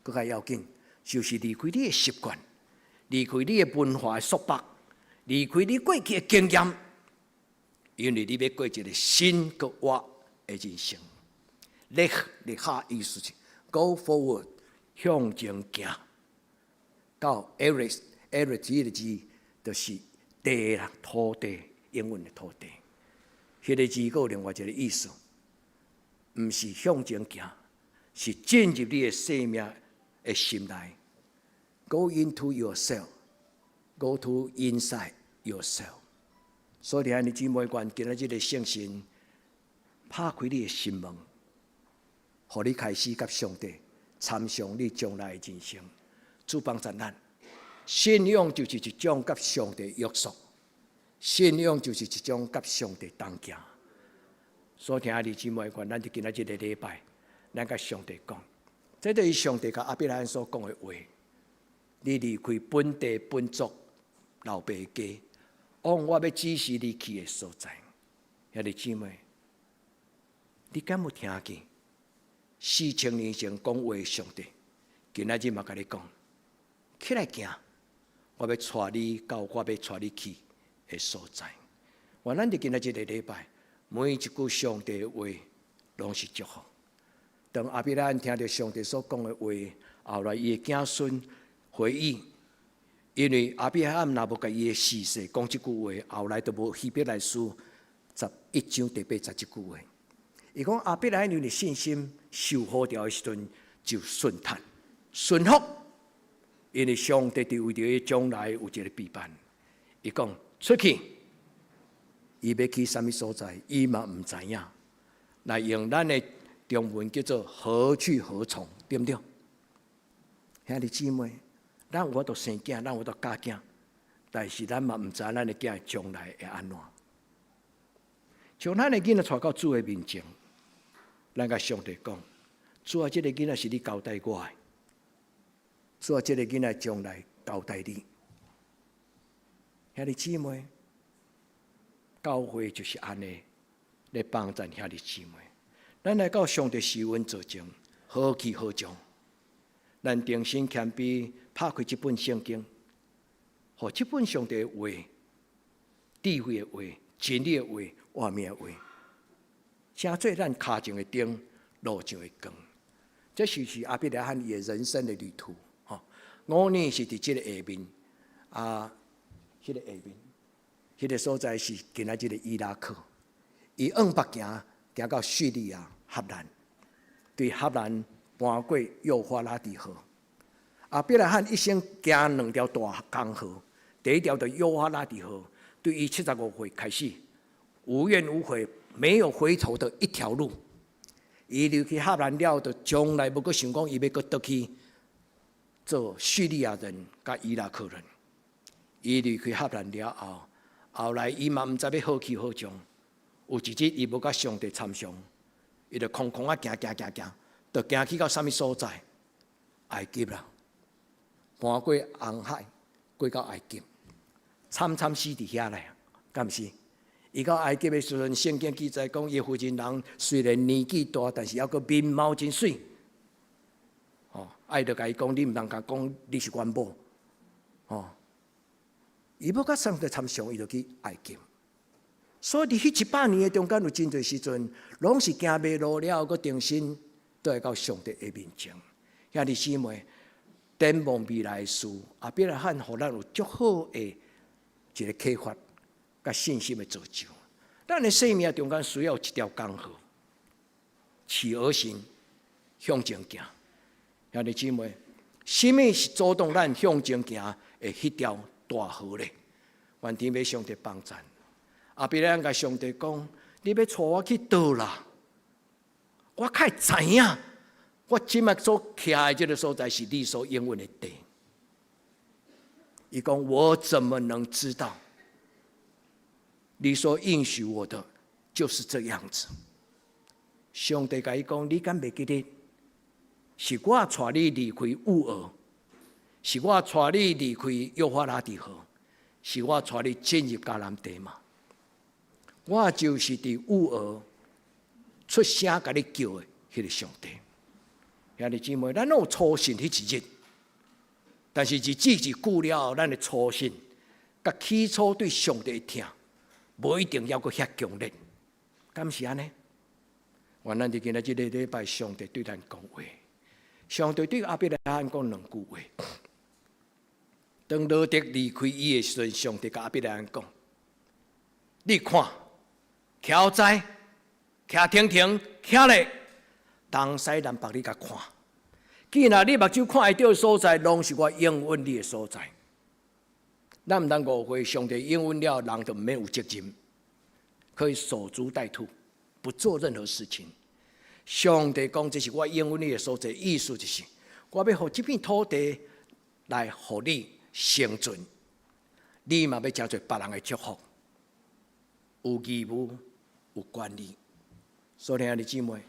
更加要紧，就是离开你的习惯，离开你的文化的束缚，离开你过去的经验，因为你要过一个新个活的人生。Lech Lecha意思是 Go forward。向前行，到 Eretz 这个字就是地啦，土地，英文的土地。迄个字有另外一个意思，毋是向前行，是进入你的生命的心内。Go into yourself, go to inside yourself。所以，你姊妹愿今仔日的圣神拍开你的心门，互你开始甲上帝参详你将来的人生。主帮助咱，信仰就是一种甲上帝约束，信仰就是一种甲上帝同行。所以听你姊妹愿，咱就今仔日的礼拜，咱甲上帝讲，这就是上帝甲亚伯拉罕所讲的话。你离开本地本族老爸家，往我要指示你去的所在。兄弟姊妹，你敢有听见？4000年前讲话的上帝，今仔日嘛甲你讲，起来行，我要带你到我要带你去的所在。愿咱伫今仔日的礼拜，每一句上帝的话，拢是祝福。当亚伯拉罕听到上帝所讲的话，后来伊的子孙回忆，因为亚伯拉罕若无甲伊的逝世讲即句话，后来就无希伯来书11章第81句话。伊讲亚伯拉罕因为信心受呼召的时阵就顺坦顺服，因为上帝伫为着伊将来有一个备办。伊讲出去，伊要去什么所在，伊嘛毋知影。来用咱的中文叫做何去何从，对不对？兄弟姊妹，咱有法度生囝，咱有法度教囝，但是咱嘛毋知咱的囝将来会安怎。像咱的囡仔带到主的面前。咱甲上帝讲，主啊，这个囡仔是你交代我的，主啊，这个囡仔将来交代你。兄弟姊妹，教会就是安尼来帮助兄弟姊妹。咱来到上帝施恩座前，好去好从。咱定心谦卑，拍开这本圣经，和这本上帝的话、智慧的话、真理的话、活命的话。成做咱脚前的灯，路上的光。这是亚伯拉罕伊的人生的旅途。5年是伫这个下面，迄个下面，迄个所在是今仔日的伊拉克。伊往北行到叙利亚哈兰，对哈兰搬过幼发拉底河。亚伯拉罕一生行2条大江河，第一条就是幼发拉底河，对伊75岁开始无怨无悔。没有回头的一条路，伊离开哈兰了，就从来无阁想讲伊要阁倒去做叙利亚人甲伊拉克人。伊离开哈兰了后，后来伊嘛毋知要好去好从。有一日伊无甲上帝参详，伊就空空啊行，就行去到什么所在？埃及啦，搬过红海，过到埃及，惨死伫遐咧，敢毋是？伊到埃及的时阵，圣经记载讲，伊父亲人虽然年纪大，但是还阁面貌真水。爱就甲伊讲，你毋通甲讲你是阮某，伊要甲上帝参详，伊就去哀金。所以伫迄100年的中间，有真侪时阵，拢是行袂路了，佮定心都会到上帝的面前。兄弟姊妹，展望未来的事，阿伯拉罕互咱有足好的一个启发，甲信心的造就。咱的生命中间需要一条江河，起而行，向前行。兄弟姊妹，什么是阻挡咱向前行的迄条大河咧？愿天父上帝帮咱。阿伯拉罕甲上帝讲：“你要带我去倒啦？我较知影，我即麦所徛的这个所在是你所应允的地。”伊讲：“我怎么能知道？你所应许我的就是这样子。”上帝甲伊讲：“你敢袂记得？是我带你离开乌俄，是我带你离开幼发拉底河，是我带你进入迦南地嘛？我就是伫乌俄出声甲你叫的迄个上帝。”兄弟姊妹，咱有初信迄一日，但是日子一久了后，咱的初信甲起初对上帝的听，无一定要阁遐强烈。敢是安尼？愿咱伫今仔日个礼拜，上帝对咱讲话。上帝对阿伯拉罕讲2句话。当罗得离开伊的时阵，上帝甲阿伯拉罕讲：“你看，徛在，徛停停，徛咧，东西南北你甲看。既然你目睭看会到的所在，拢是我应允你的所在。咱毋通误会，上帝应允了，人就毋免有责任，可以守株待兔，不做任何事情。上帝讲这是我应允你的所在，意思就是我要互这片土地来互你生存，你嘛要真侪别人的祝福，有义务，有管理。所以兄弟姊妹，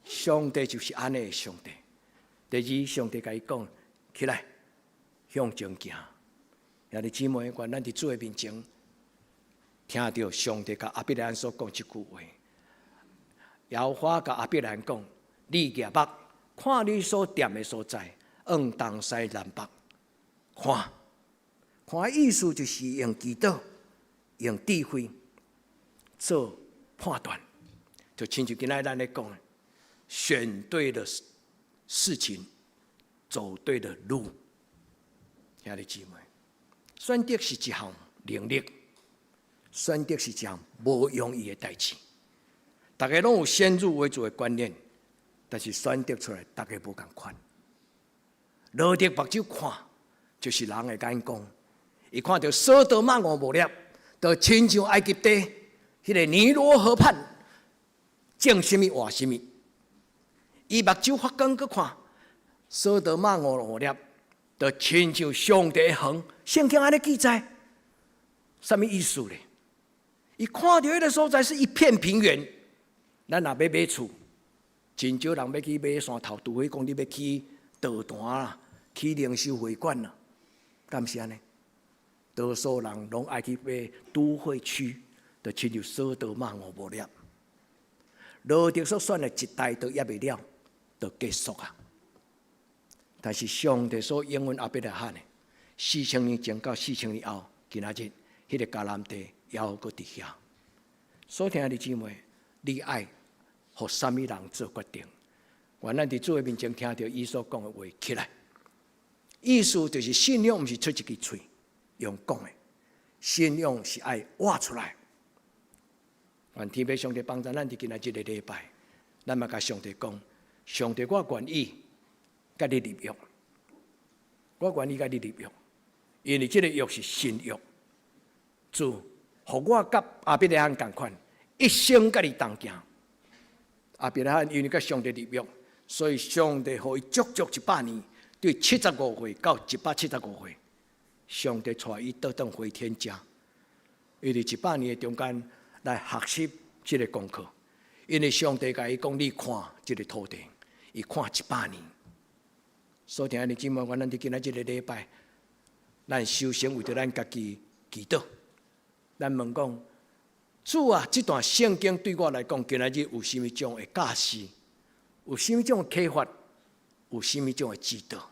上帝就是安尼的上帝。第二，上帝甲伊讲起来，向前行。兄弟姊妹，愿咱伫主的面前，听到上帝甲阿伯拉罕所讲这句话。耶和华甲阿伯拉罕讲：“你举目看你所踮的所在，往东西南北看，看意思就是用祈祷、用智慧做判断，就亲像今仔咱咧讲的，选对了事情，走对了路。兄弟姊妹，选择是一项能力，选择是一项无容易的代志。大家拢有先入为主的观念，但是选择出来，大家无共款。罗得目睭看，就是人会甲因讲，伊看到所多玛俄摩列，就亲像埃及地迄个尼罗河畔，种什么活什么。伊目睭发光，去看所多玛俄摩列，就亲像上帝的园。圣经安尼记载，什么意思呢？伊看到迄个所在是一片平原。咱若要买厝，真少人要去买山头，除非讲你要去道坛啦，去灵修会馆啦，敢是安尼？多数人拢爱去买都会区，就亲像所多玛俄摩列。罗得所选的一代都也未了，就结束啊。但是上帝所应允阿伯拉罕的，4000年前到4000年后，今仔日迄个迦南地还阁伫遐。所以兄弟姊妹，你爱互什么人做决定？愿咱伫主的面前听到伊所讲的话起来，意思就是信仰，毋是出一支嘴用讲的，信仰是爱活出来。愿天父上帝帮助咱伫今仔日的礼拜，咱嘛甲上帝讲：上帝，我愿意甲你立约，我愿意甲你立约，因为这个约是新约，主互我甲阿伯拉罕同款，一生甲你同行。阿伯拉罕因为甲上帝立约，所以上帝互伊足足100年，对75岁到175岁，上帝带伊倒转回天家。因为100年的中间来学习这个功课，因为上帝甲伊讲：你看这个土地，伊看100年。所以兄弟姊妹，咱伫今仔日个礼拜，咱修行为着咱家己祈祷，咱问讲。主啊，这段圣经对我来讲，今仔日有甚物种的教示？有甚物种的启发？有甚物种的指导？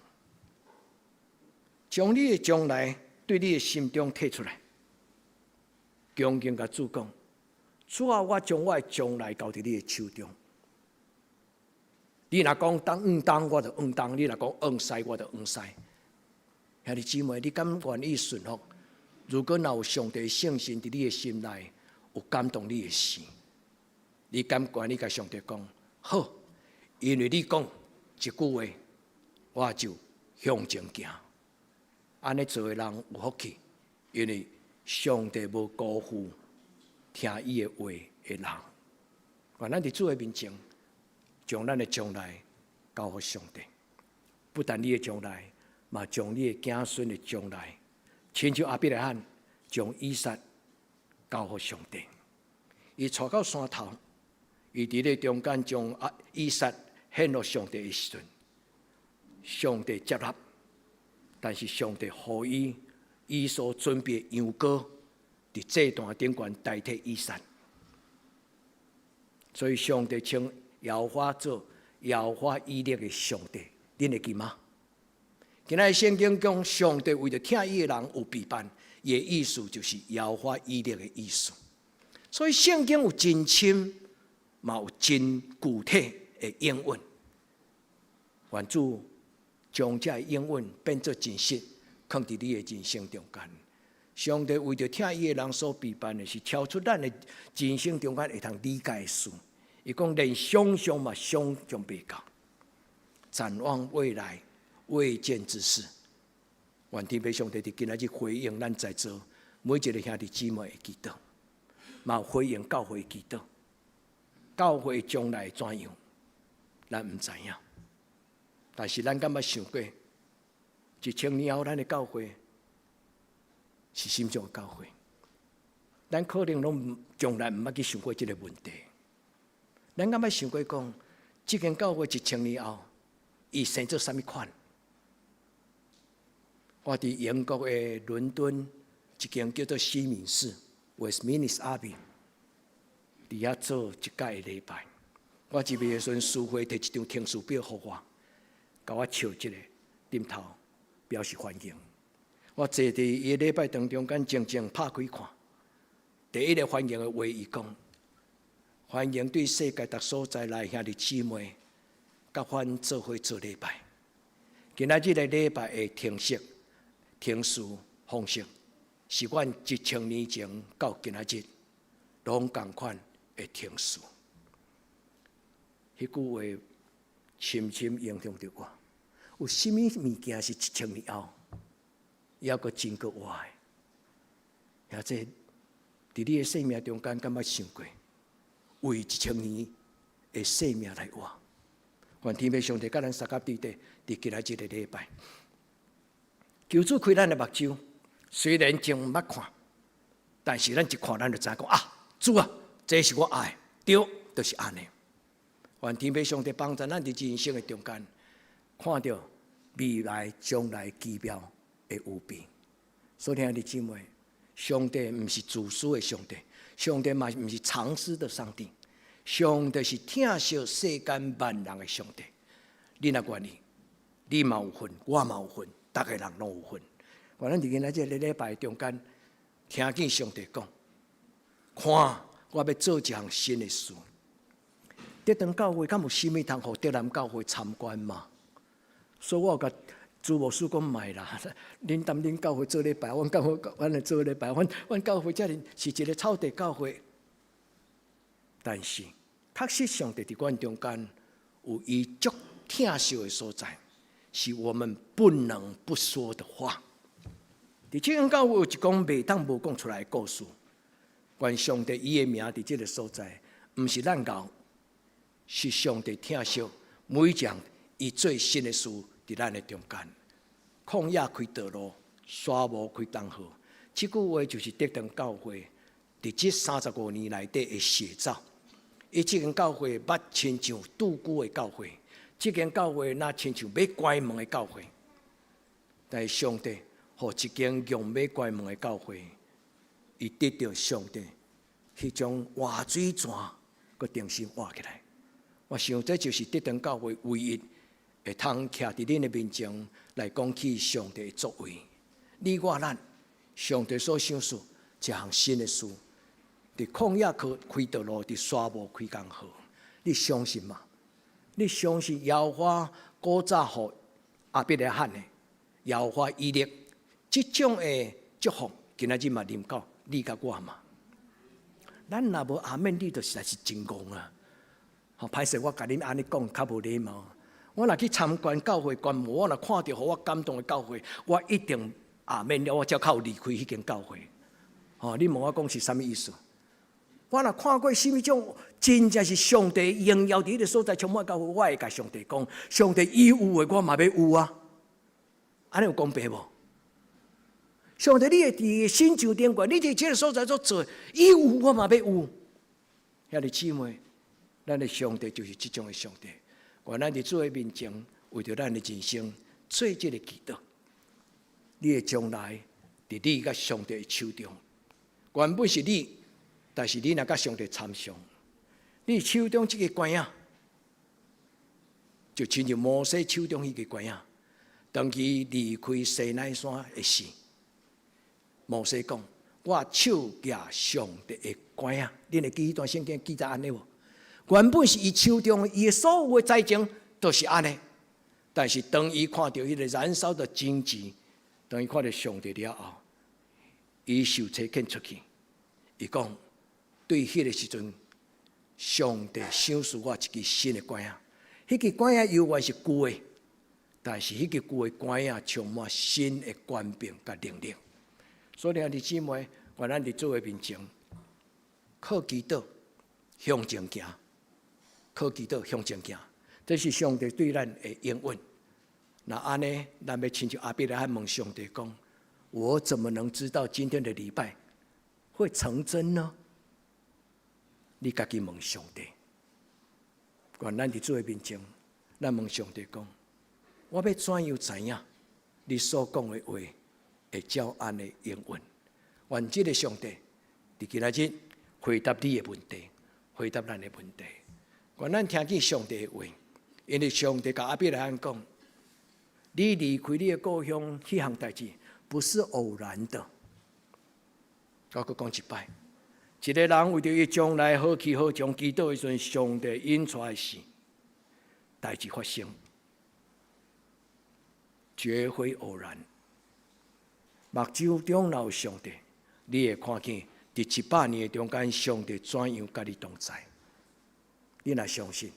将你的将来对你的心中摕出来，恭敬甲主讲：主啊，我将我的将来交伫你的手中。你若讲当，我就当；你若讲往西，我就往西。兄弟姊妹，你敢愿意顺服？如果若有上帝的圣心伫你的心内，有感动你的心，你敢愿意甲上帝讲好？因为你讲一句话，我就向前行。安尼做的人有福气，因为上帝无辜负听伊的话的人。愿咱伫主的面前，将咱的将来交予上帝。不但你的将来，嘛将你的子孙的将来，亲像亚伯拉罕将以撒交予上帝。伊带到山头，伊伫咧中间将以撒献予上帝的时阵，上帝接纳，但是上帝予伊所准备的羊羔伫祭坛顶悬代替以撒，所以上帝称耶和华做耶和华以勒的上帝，恁会记吗？今仔圣经讲上帝为着听伊的人有备办，伊的意思就是耶和华以勒的意思。所以圣经有真深，嘛有真具体的应允。愿主将这应允变作真实，放伫你的人生中间。上帝为着听伊的人所备办的是超出咱的人生中间会通理解的事。伊讲连想象嘛想象不到，展望未来未见之事。愿天父上帝伫今仔日回应咱在座每一个兄弟姊妹的祈祷，嘛回应教会的祈祷。教会将来怎样，咱唔知影。但是咱敢捌想过，1000年后咱的教会是什么样的教会？咱可能拢从来唔捌去想过这个问题。咱敢捌想过讲，这间教会1000年后，伊生做什么款？我伫英国的伦敦一间叫做西敏寺 （Westminster Abbey）， 伫遐做一届的礼拜。我入去的时阵，师会摕一张听书表给我，甲我笑一个点头，表示欢迎。我坐伫伊的礼拜堂中间，静静拍开看。第一个欢迎的话，伊讲：欢迎对世界各所在来兄弟姊妹，甲阮做伙做礼拜。今仔日的礼拜的听书方式，是阮1000年前到今仔日拢同款的听书。迄句话深深影响着我。有什么物件是1000年后，也阁真阁活的？或者伫你的生命中间，敢捌想过为1000年的生命来活？愿天父上帝甲咱三甲弟弟伫今仔日的礼拜，求主开咱的目睭。虽然真毋捌看，但是咱一看，咱就知讲啊，主啊，这是我爱的，对，就是安尼。愿天父上帝帮助咱伫人生的中间，看到未来将来奇妙的有变。所以兄弟姊妹，上帝毋是自私的上帝，上帝嘛毋是藏私的上帝，上帝是疼惜世间万人的上帝。你若愿意，你嘛有份，我嘛有份，逐个人拢有份。我咱伫今仔这个礼拜中间，听见上帝讲，看我要做一项新的事。德堂教会敢有甚物通互德南教会参观嘛？所以我甲朱牧师讲卖啦，恁踮恁教会做礼拜，阮教会阮来做礼拜，阮教会遮是一个草地教会。但是，确实上帝伫阮中间有伊足疼惜的所在，是我们不能不说的话。伫这间教会有一讲袂当无讲出来的故事，愿上帝伊的名伫这个所在，毋是咱教。是上帝疼惜每一件伊最新的事伫咱的中间。旷野开道路，沙漠开东河。这句话就是德堂教会伫这35年内底的写照。伊这间教会捌亲像杜姑的教会，这间教会那亲像要关门的教会。但是上帝互一间用要关门的教会，伊得到上帝迄种活水泉，佮重新活起来。我想这就是德堂教会唯一会通徛伫恁的面前来讲起上帝的作为。你我咱上帝所想事一项新的事，伫旷野开道路，伫沙漠开江河。你相信吗？你相信耶和华古早互亚伯拉罕的耶和华以勒这种的祝福，今仔日嘛临到你甲我嘛？咱若无阿免，你就实在是真戆啊！好，歹势我甲恁安尼讲，较无礼貌。我若去参观教会观摩，我若看到互我感动的教会，我一定阿免了，我才靠离开迄间教会。哦，你问我讲是啥物意思？我若看过什么种真正是上帝荣耀伫迄个所在充满教会，我会甲上帝讲：上帝伊有诶，我嘛要有啊！安尼有公平无？上帝，你会伫新酒店馆，你伫这个所在所做，伊有我嘛要有。兄弟姊妹，咱的上帝就是这种的上帝。愿咱伫主的面前，为着咱的人生做这个祈祷。你的将来伫你甲上帝的手中，原本是你。但是你若甲上帝参详，你手中这个管仔，就亲像摩西手中迄个管仔，当佢离开西奈山的时，摩西讲：我手拿上帝的管仔。恁会记迄段圣经记载安尼无？原本是伊手中伊所有的财情都是安尼，但是当伊看到迄个燃烧的荆棘，当伊看到上帝了后，伊受差遣出去，伊讲。对迄个时阵，上帝赏赐我一支新的管仔。迄支管仔犹原是旧的，但是迄个旧的管仔充满新的权柄甲能力。所以兄弟姊妹，愿咱伫主的面前，靠祈祷向前行，靠祈祷向前行，这是上帝对咱的应允。那安尼，咱要亲像亚伯拉罕问上帝讲：我怎么能知道今天的礼拜会成真呢？你家己问上帝，愿咱伫主的面前，咱问上帝讲：我要怎样知影你所讲的话会照安的应允？愿这个上帝伫今仔日回答你的问题，回答咱的问题。愿咱听见上帝的话，因为上帝甲亚伯拉罕讲：你离开你的故乡，迄项代志不是偶然的。我阁讲一摆。一个人为着伊将来好去好从祈祷的时阵，上帝引出来时，代志发生，绝非偶然。目睭中若有上帝，你会看见伫700年的中间，上帝怎样甲你同在。你若相信，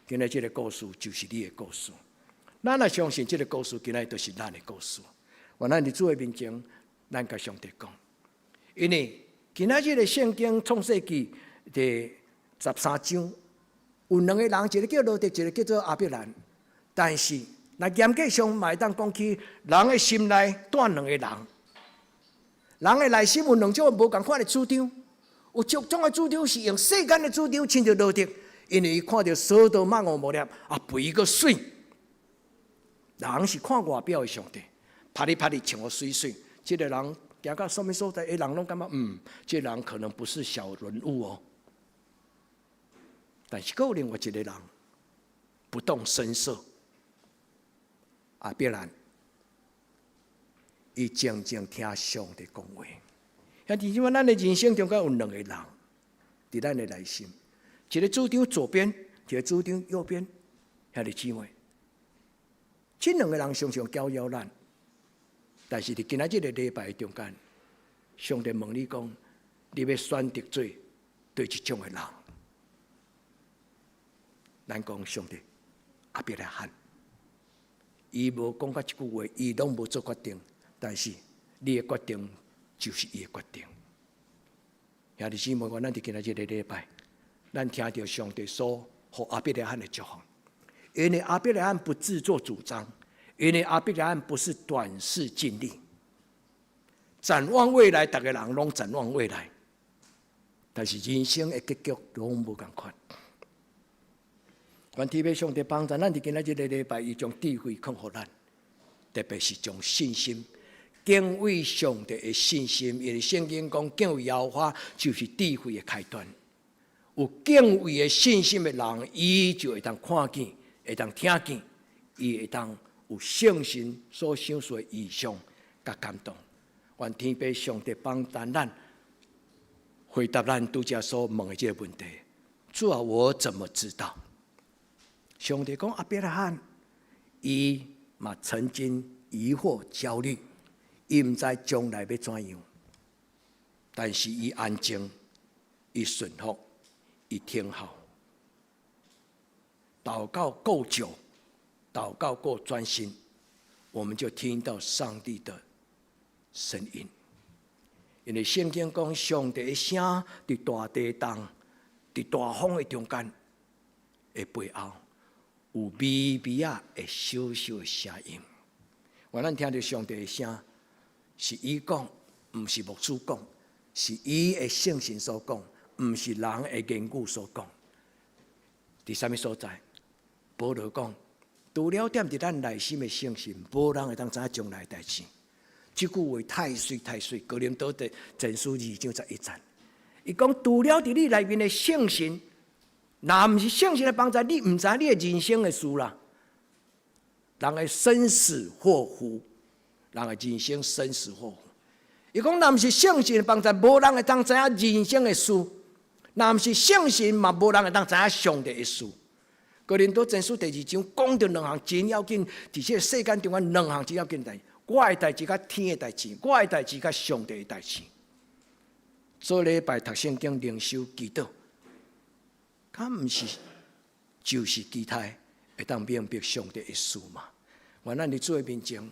今仔这个故事就是你的故事；咱若相信这个故事，今仔就是咱的故事。愿咱伫主的面前，咱甲上帝讲，因为。今仔日的圣经创世纪第13章，有2个人，一个叫罗得，一个叫做亚伯兰。但是，若严格上嘛会当讲起，人的心内住2个人，人的内心有2种无同款的主张。有一种的主张是用世间的主张，亲像罗得，因为伊看到所多玛俄摩列肥个水，人是看外表的上帝，拍哩穿我水水，这个人。行到什么所在，人拢感觉这人可能不是小人物哦。但是，有另外一个人不动声色，亚伯兰，伊静静听上帝讲话。兄弟姊妹，咱的人生中间有2个人，伫咱的内心，一个主张左边，一个主张右边。兄弟姊妹，这2个人常常搅扰咱。但是伫今仔日的礼拜中间，上帝问你讲：你要选择做对一种的人？咱讲上帝，亚伯拉罕，伊无讲到一句话，伊拢无做决定。但是你的决定就是伊的决定。兄弟姊妹，咱伫今仔日的礼拜，咱听到上帝所予亚伯拉罕的祝福，因为亚伯拉罕不自作主张。因为亚伯拉罕不是短视尽力，展望未来，大家人拢展望未来，但是人生的结局拢无同款。愿天父上帝帮助咱伫今仔日的礼拜，伊将智慧赐予咱，特别是将信心、敬畏上帝的信心。因为圣经讲，敬畏耶和华就是智慧的开端。有敬畏的信心的人，伊就会当看见，会当听见，伊会当。有圣神所想出的异象甲感动，愿天父上帝帮咱回答咱拄则所问的这个问题。主啊，我怎么知道？上帝讲亚伯拉罕，伊嘛曾经疑惑焦虑，伊唔知将来要怎样，但是伊安静，伊顺服，伊听候，祷告够久，祷告够专心，我们就听到上帝的声音。因为圣经讲，上帝的声伫大地动，伫大风的中间的背后，有微微的小小的声音。我咱听到上帝的声，是伊讲，唔是牧师讲，是伊的圣神所讲，唔是人的言语所讲。伫什么所在？保罗讲，除了踮伫咱内心的圣神，无人会当知影将来的代志。这句话太水太水，哥林多的前书2章11节，伊讲除了伫你内面的圣神，若毋是圣神的帮助，你毋知你的人生的事啦。人的生死祸福，人的人生生死祸福。伊讲若毋是圣神的帮助，无人会当知影人生的事；若毋是圣神，嘛无人会当知影上帝的事。哥林多前书第2章讲到两项真要紧，伫这个世间中间两项真要紧代志。我的代志甲天的代志，我的代志甲上帝的代志。做礼拜、读圣经、灵修、祈祷，它毋是就是其他会当明白上帝的事嘛？我咱伫主的面前，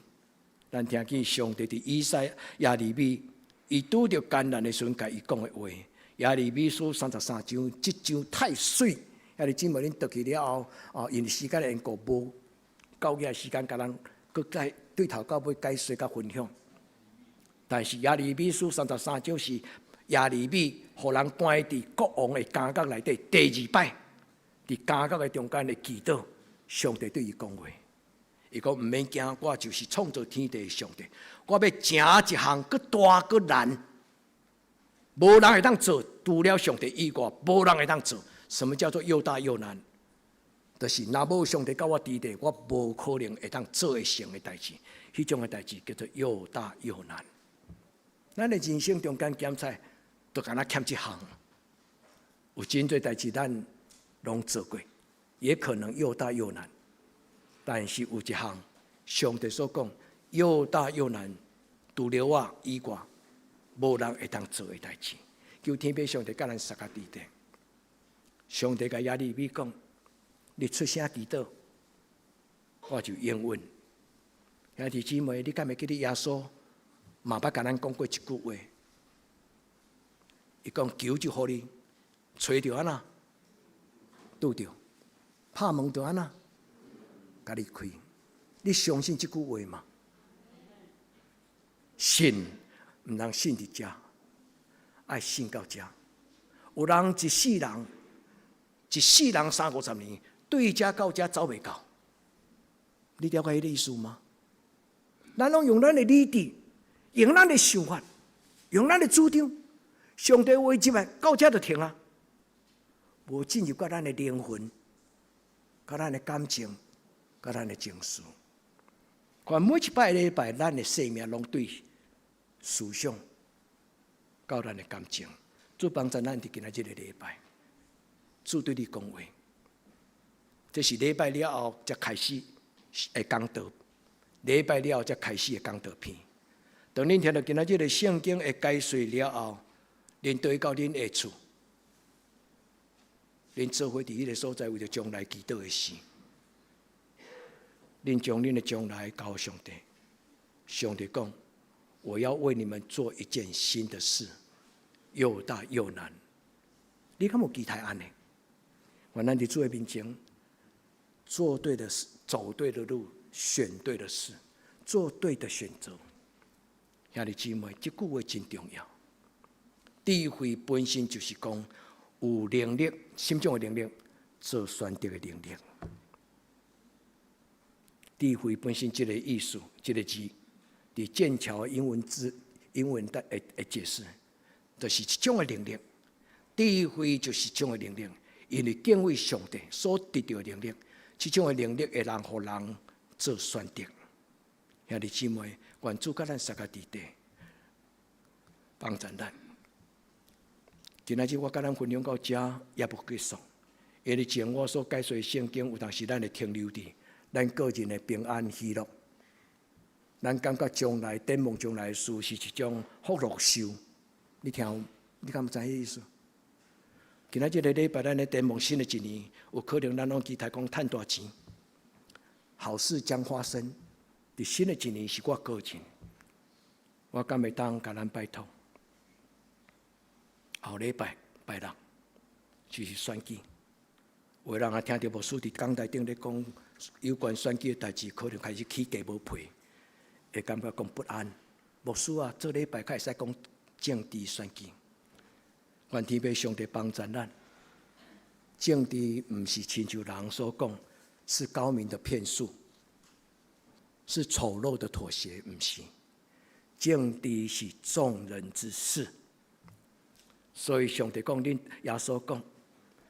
咱听见上帝伫以赛亚利米，伊拄着艰难的时阵，甲伊讲的话。亚利米书33章，这章太水，亚利姊妹恁读去了后，因为时间的缘故，无够个时间，甲咱搁再对头到尾解说甲分享。但是亚利米书33章是亚利米，互人关伫国王的监狱内底，第2摆伫监狱的中间的祈祷，上帝对伊讲话。伊讲毋免惊，我就是创造天地的上帝。我要成一项搁大搁难，无人会当做，除了上帝以外，无人会当做。什么叫做又大又难？就是若无上帝甲我伫地，我无可能会当做会成的代志。迄种的代志叫做又大又难。咱的人生中间检查，都敢若欠一项。有真多代志咱拢做过，也可能又大又难。但是有一项，上帝所讲又大又难，除了我以外，无人会当做的代志。求天父上帝甲咱撒个地定。上帝甲亚利米讲：你出声祈祷，我就应允。兄弟姊妹，你敢会记得耶稣嘛捌甲咱讲过一句话？伊讲求就互你，找着安那，拄着，拍门就安那，甲你开。你相信这句话吗？信，毋通信伫遮，爱信到遮。有人一世人30-50年，对遮到遮走袂到。你了解迄个意思吗？咱拢用咱的理智，用咱的想法，用咱的主张，上帝话入来到遮就停啊，无进入到咱的灵魂，甲咱的感情，甲咱的情绪。看每一摆礼拜，咱的生命拢对思想，到咱的感情，主帮助咱伫今仔日的礼拜，主对你讲话。这是礼拜了后才开始的讲道，礼拜了后才开始的讲道片。当恁听到今仔日的圣经的解说了后，恁对到恁的厝，恁做伙伫迄个所在为着将来祈祷的事，恁将恁的将来交上帝。上帝讲：我要为你们做一件新的事，又大又难。你敢有期待安尼？我咱伫主的面前，做对的事，走对的路，选对的事，做对的选择。兄弟姊妹，这句话真重要。智慧本身就是讲有能力，什么种的能力？做选择的能力。智慧本身这个意思，这个字，伫剑桥英文的解释，就是一种的能力。智慧就是一种的能力，因为敬畏上帝所得到的能力，这种的能力会让互人做选择。兄弟姊妹，愿主甲咱撒个伫地，帮助咱。今仔日我甲咱分享到这也不结束，因为前我所解说的圣经，有当时咱会停留伫咱个人的平安喜乐，咱感觉将来展望将来的事是一种福禄寿。你听，你敢有知迄意思？今仔日个礼拜，咱咧展望新的一年，有可能咱拢期待讲赚大钱，好事将发生。伫新的一年是我个人，我敢会当甲咱拜托。后礼拜拜六就是选举，有人也听到牧师伫讲台顶咧讲有关选举的代志，可能开始起价无配，会感觉讲不安。牧师啊，这礼拜较会使讲政治选举。愿天父上帝帮助咱，政治不是亲像人所讲，是高明的骗术，是丑陋的妥协，不是。政治是众人之事，所以上帝讲，耶稣讲，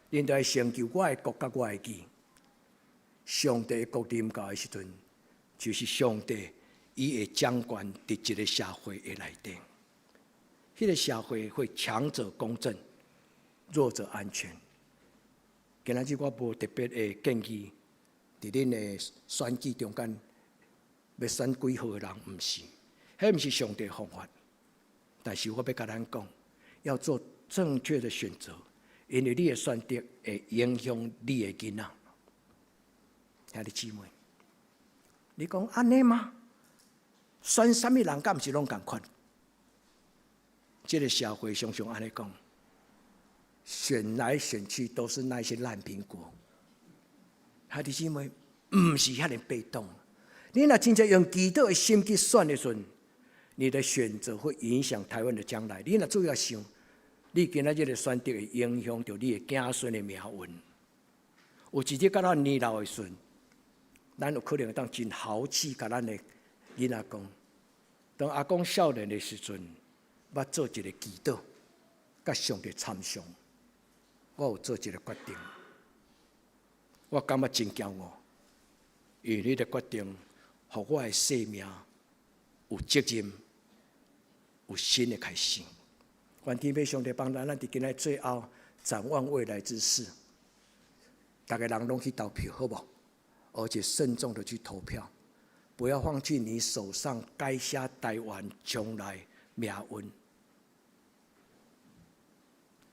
恁要成就我的国甲我的义。上帝的国临到的时阵，就是上帝伊会掌管伫一个社会的内底。迄个社会会强者公正，弱者安全。今仔日我无特别的建议，伫恁的选举中间要选几号的人，毋是，迄毋是上帝的方法。但是我要甲咱讲，要做正确的选择，因为你的选择会影响你的囡仔。兄弟姊妹，你讲安尼吗？选啥物人，敢毋是拢共款？这个社会常常安尼讲，选来选去都是那些烂苹果。兄弟姊妹，唔是遐尼被动。你若真正用基督的心去选的时阵，你的选择会影响台湾的将来。你若主要想，你今仔日的选择会影响到你的子孙的命运。有一日到咱年老的时阵，咱有可能会当真豪气，甲咱的囡仔讲，当阿公少年的时阵。捌做一个祈祷，甲上帝参详，我有做一个决定，我感觉真骄傲，因为你的决定，互我的生命有责任，有新的开始。愿天父上帝帮咱伫今仔最后展望未来之事，大家人拢去投票，好不好？而且慎重的去投票，不要放弃你手上改写台湾将来命运。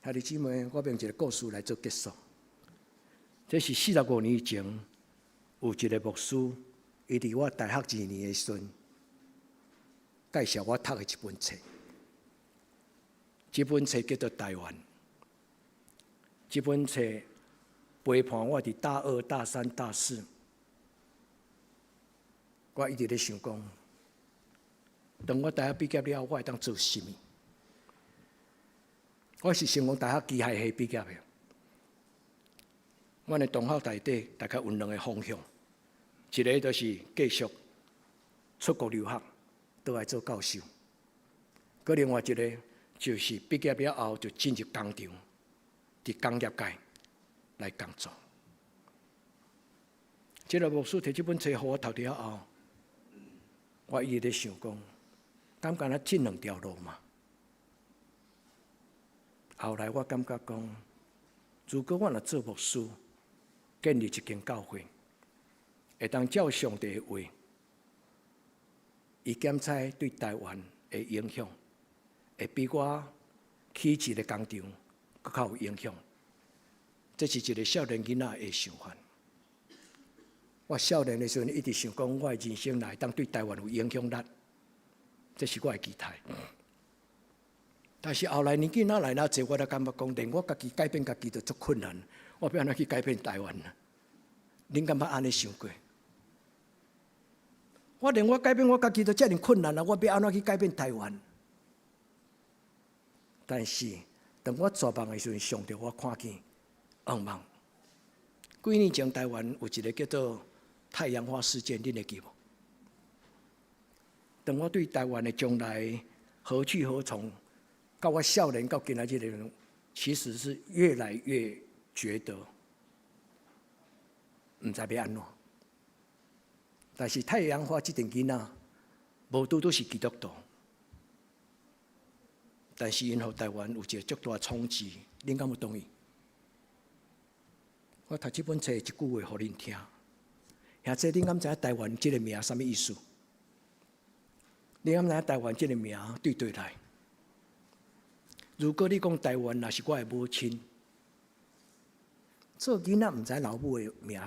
兄弟姊妹，我用一个故事来做结束。这是45年前，有一个牧师，伊伫我大学2年的时阵，介绍我读的一本册。这本册叫做《台湾》。这本册陪伴我伫大2、大3、大4，我一直咧想讲，当我大学毕业了，我会当做什么？我是成功大学机械系毕业的。阮的同学内底大概有2个方向，一个就是继续出国留学，倒来做教授；佮另外一个就是毕业了后就进入工厂，伫工业界来工作。这个牧师摕这本册互我读了后，我一直在想讲，敢干那这2条路嘛？后来我感觉讲，如果我若做牧师，建立一间教会，会当照上帝的话，伊检测对台湾的影响，会比我起一个工厂更较有影响。这是一个少年囡仔的想法。我少年的时候一直想讲，我的人生来当对台湾有影响力，这是我的期待。但是后来年纪哪来哪济，我才感觉讲，连我家己改变家己都足困难，我要安怎去改变台湾呢？恁敢捌安尼想过？我连我改变我家己都遮尔困难了，我要安怎去改变台湾？但是当我做梦的时候，上帝我看见噩梦。几年前台湾有一个叫做太阳花事件，恁会记无？当我对台湾的将来何去何从？到我少年到今仔日的人，其实是越来越觉得唔知要安怎。但是太阳花这阵囡仔，无拄拄是基督徒，但是因互台湾有一个足大的冲击，恁敢有同意？我读这本册一句话，互恁听。兄弟，恁敢知影台湾这个名什么意思？恁敢知影台湾这个名对来？如果你讲台湾，若是我的母亲，做囡仔毋知老母的名。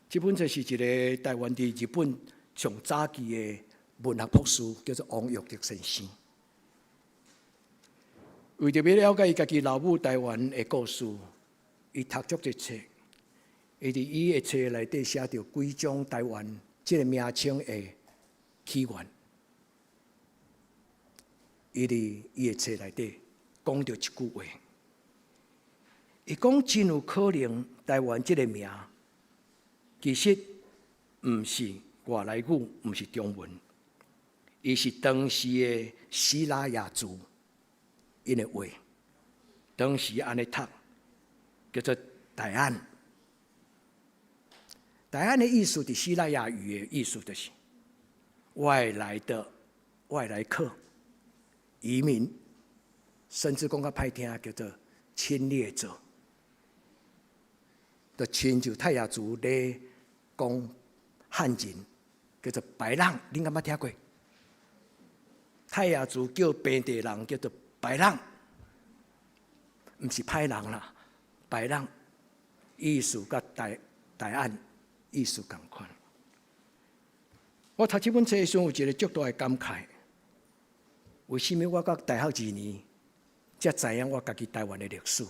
这本册是一个台湾伫日本上早期的文学博士，叫做王玉德先生。为着要了解伊家己老母台湾的故事，伊读足这册，伊伫伊的册内底写着几种台湾这个名称的起源。伊伫伊的册内底讲着一句话，伊讲真有可能台湾这个名。其实毋是外来语，毋是中文，伊是当时的希腊雅族因的话，当时安尼读，叫做台岸。台岸的意思，伫希腊雅语的意思就是外来客、移民，甚至讲较歹听，叫做侵略者。就亲像泰雅族咧讲汉人，叫做白人，恁敢捌听过？泰雅族叫本地人叫做白人，毋是歹人啦，白人意思甲台岸意思同款。我读这本册的时候，有一个足大的感慨：为什么我到大学2年，才知影我家己台湾的历史？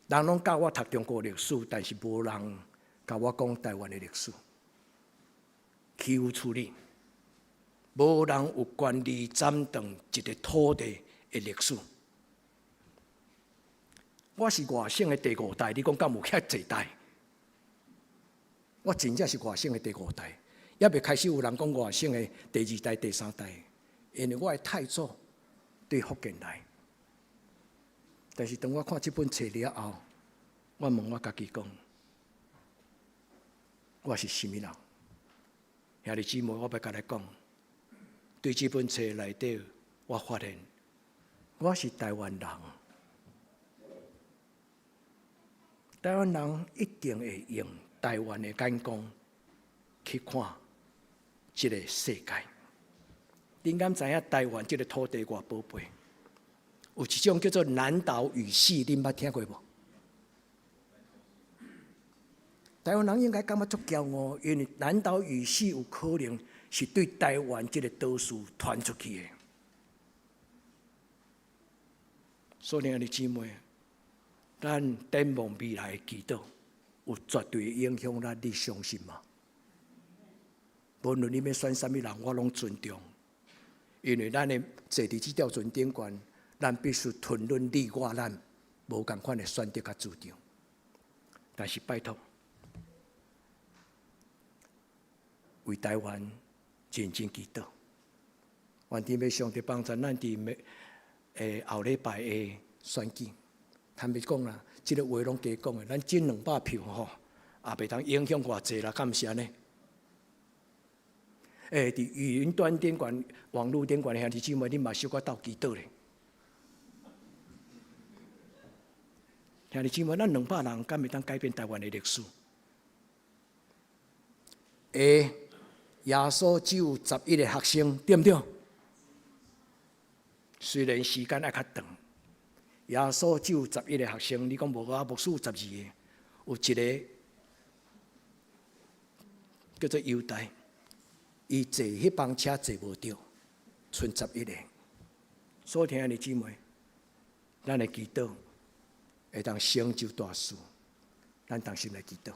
人拢教我读中国历史，但是无人教我讲台湾的历史。起有处理，无人有权利斩断一个土地的历史。我是外省的第5代，你讲敢有遐济代？我真正是外省的第5代，也未开始有人讲外省的第2代、第3代，因为我的太祖对福建来。但是当我看这本册了后，我问我家己讲，我是什么人？兄弟姊妹，我要甲你讲，对这本册内底，我发现我是台湾人。台湾人一定会用台湾的眼光去看这个世界。你敢知影台湾这个土地偌宝贝？有一种叫做南岛语系，恁捌听过无？台湾人应该感觉足骄傲，因为南岛语系有可能是对台湾这个岛屿传出去的。所以，兄弟姊妹，咱展望未来的祈祷，有绝对影响咱，你相信吗？无论你要选什么人，我拢尊重，因为咱的坐伫这条船顶悬。咱必须吞论你我咱无同款的选择甲主张，但是拜托，为台湾认真祈祷，愿天要上帝帮助咱伫后礼拜的选举。坦白讲啦，这个话拢加讲的，咱进200票吼，也袂当影响偌济啦，敢毋是安尼？伫语云端顶悬、网络顶悬的兄弟姊妹，恁嘛小可斗祈祷咧。兄弟姊妹，咱200人敢会当改变台湾的历史？耶稣只有11个学生，对不对？虽然时间还较长，耶稣只有11个学生，你讲无啊？牧师有12个，有一个叫做犹大，伊坐迄班车坐无着，剩11个。所以兄弟姊妹，咱的祈祷会当成就大事，咱同心来祈祷。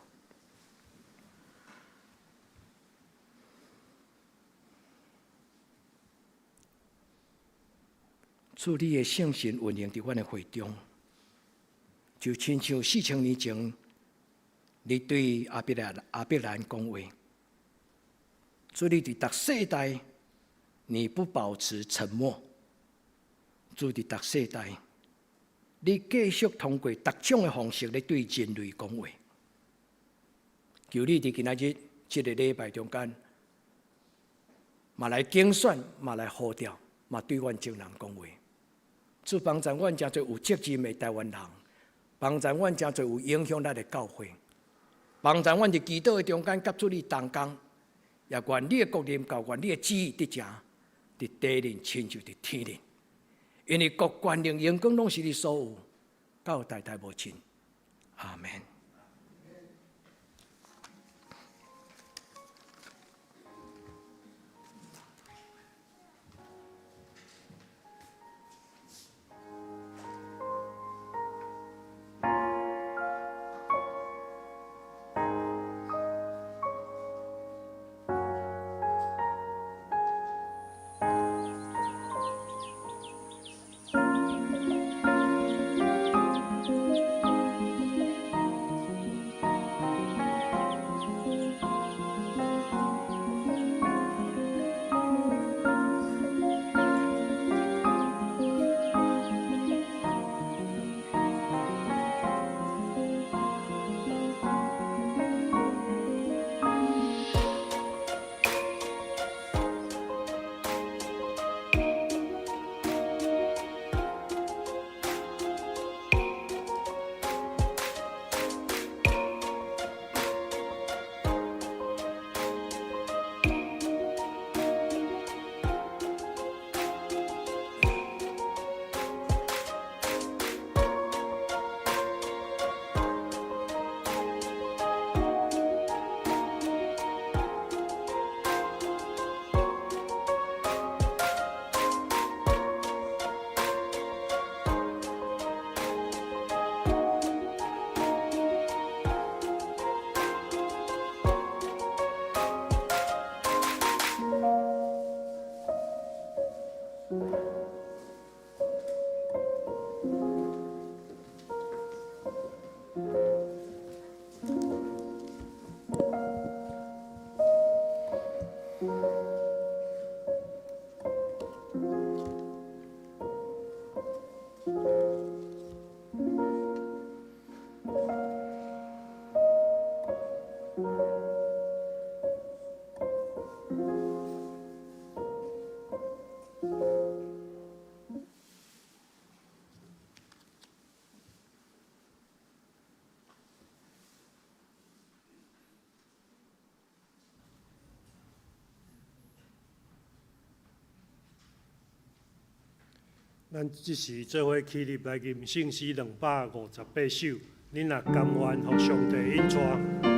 主，你的圣神运行伫阮的会中，就亲像4000年前，你对阿伯兰讲话。主，你伫逐世代，你不保持沉默。主，伫逐世代，你继续通过各种的方式来对人类讲话。求你伫今仔日这个礼拜中间，嘛来竞选，嘛来呼召，嘛对阮众人讲话。主帮助阮真侪有责任的台湾人，帮助阮真侪有影响力的教会，帮助阮伫祈祷的中间甲主你同工，也愿你的国人教愿你的旨意伫遮，伫地人亲像伫天人。因为国权力、荣光拢是你所有，到代代无尽。阿门。咱即时做伙起立来吟圣诗258首，恁若甘愿，互上帝引带。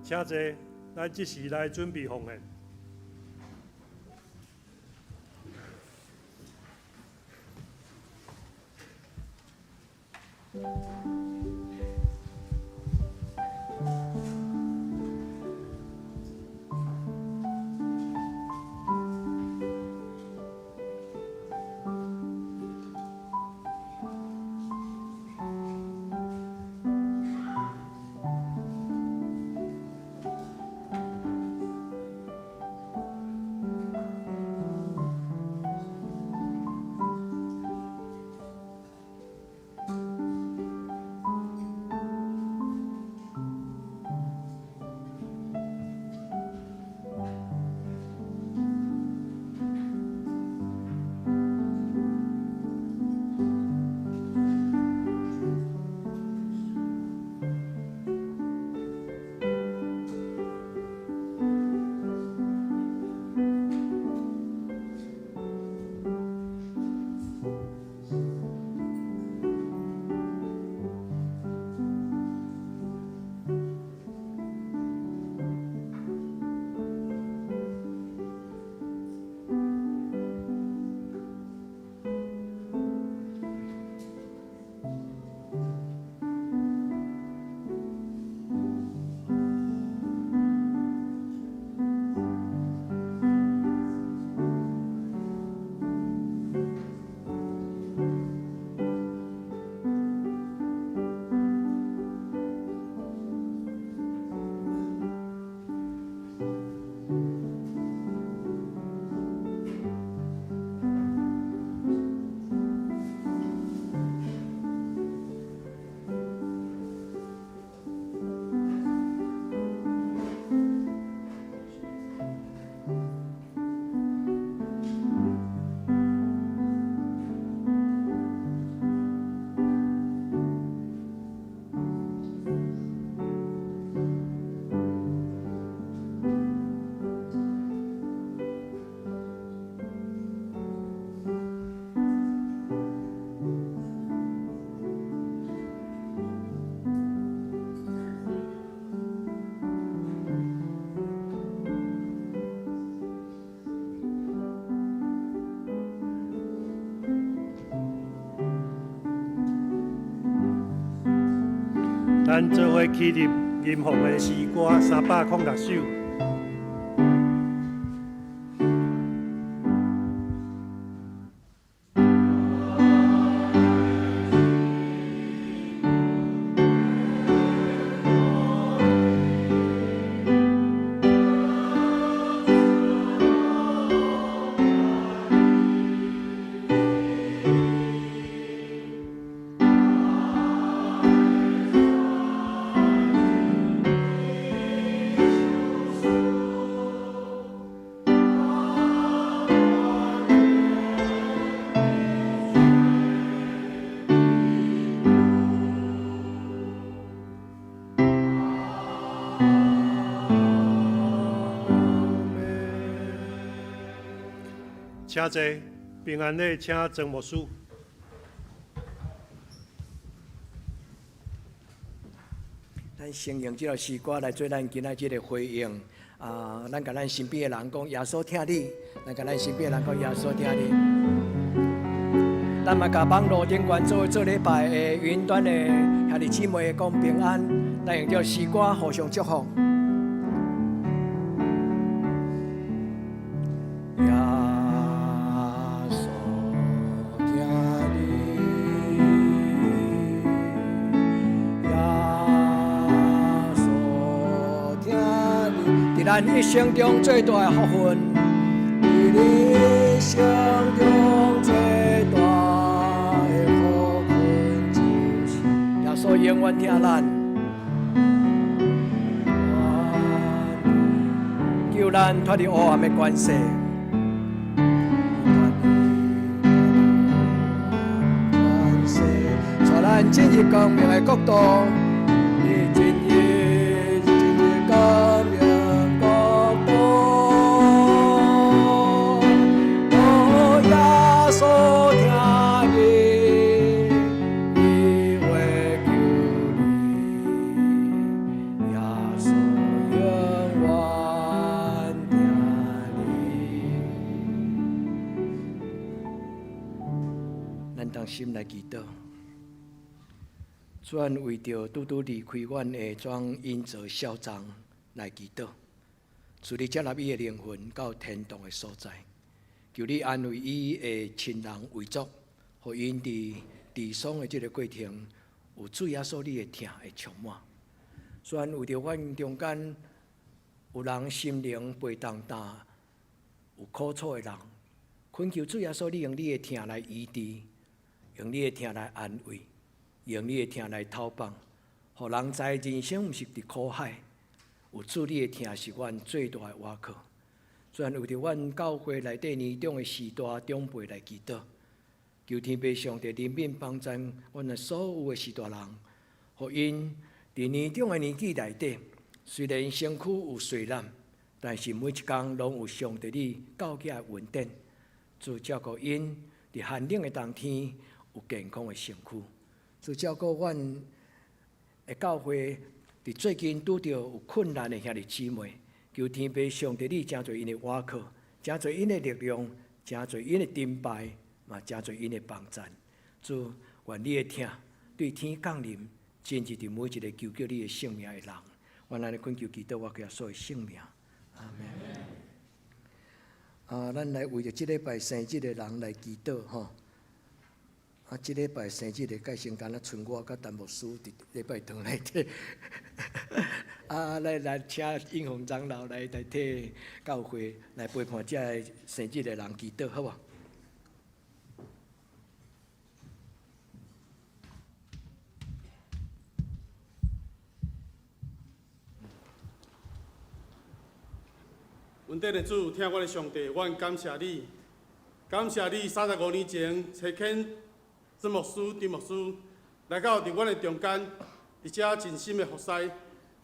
请坐，咱即时来准备奉献。咱做伙起立吟奉的诗歌306首。请坐，平安礼请曾牧师。咱承用这条诗歌来做咱今仔日的回应。咱甲咱身边的人讲，耶稣听你；咱甲咱身边的人讲，耶稣听你。咱嘛甲网络顶悬做礼拜的云端的兄弟姊妹讲平安，咱用这条诗歌互相祝福。咱一生中最大的福分，在你生中最大的福分，就是耶稣永远听咱，救咱脱离黑暗的关系。带咱进入光明的国度，你进入光明。永心来祈祷。主，阮为着拄拄离开阮的庄因泽校长来祈祷，主你接纳伊的灵魂到天堂的所在，求你安慰伊的亲人遗族，互因伫治丧的这个过程，有主耶稣你的疼会充满。虽然为着阮中间有人心灵悲动淡，有苦楚的人，恳求主耶稣你用你的疼来医治，用你的疼来安慰，用你的疼来透放，互人知人生毋是伫苦海，有主你的疼是阮最大的倚靠。虽然为着阮教会内底年长的时代长辈来祈祷，求天父上帝怜悯帮助阮的所有的时代人，互因伫年长的年纪内底，虽然身躯有衰烂，但是每一天拢有上帝你教给的恩典，主照顾因伫寒冷的冬天有健康的身躯，主照顾阮的教会伫最近拄着有困难的兄弟姊妹，求天父上帝你真侪因的倚靠，真侪因的力量，真侪因的顶牌，嘛真侪因的帮助。主愿你的疼对天降临，真是伫每一个求救你的性命的人。我安尼恳求祈祷，我给所有性命。阿门。咱来为着即礼拜生日的人来祈祷吼。即礼拜生日的介先干那剩我甲陈牧师伫礼拜堂内底。来请应红长老来代替教会来陪伴这个生日的人祈祷，好无？恩典的主，听我的上帝，阮感谢你，感谢你35年前找肯曾牧师、陈牧师来到伫阮的中间，伫遮真心的服侍。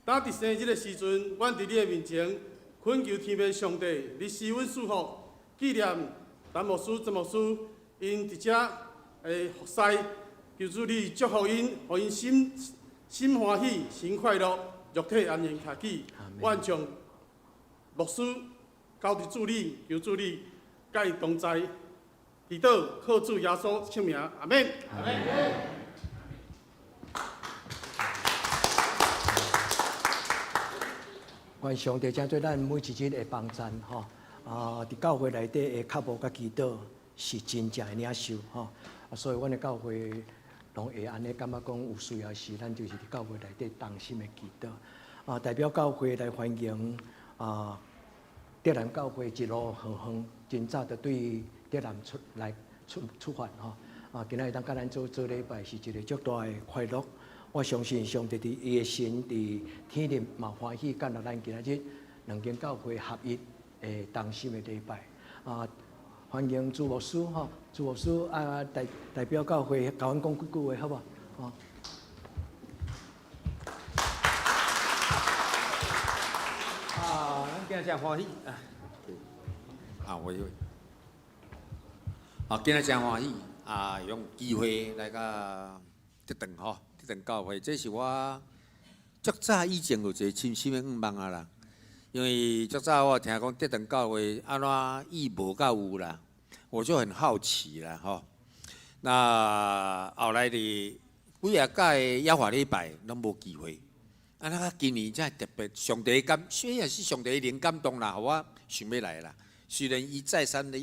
当伫生日的时阵，阮伫你的面前恳求天父上帝，你施阮祝福，纪念陈牧师、曾牧师因伫遮的服侍，求主你祝福因，互因心欢喜、心快乐，肉体安然徛起。阮将牧师交伫主你，求主你甲伊同在，祈祷靠主耶稣圣名，阿免。阿免。愿上帝将对咱每一日的帮助吼，伫教会内底的脚步甲祈祷是真正的领袖吼，所以阮的教会拢会安尼感觉讲有需要时，咱就是伫教会内底同心的祈祷。代表教会来欢迎德兰教会一路远远，真早就对德兰出发吼。今仔当甲咱做礼拜是一个足大的快乐。我相信上帝伫伊的神伫天里嘛欢喜，干了咱今仔日两间教会合一的同心的礼拜。欢迎朱牧师吼，朱牧师代表教会甲阮讲几句话，好无？今日真欢喜今日真欢喜用机会来甲德堂吼，德堂教会，这是我足早以前有一个深深的愿望啦。因为足早我听讲德堂教会安怎意无到有啦，我就很好奇啦吼。那后来的几啊届的耶华礼拜拢无机会。那今年才特别，上帝虽然是上帝灵感动啦，互我想要来啦。虽然伊再三的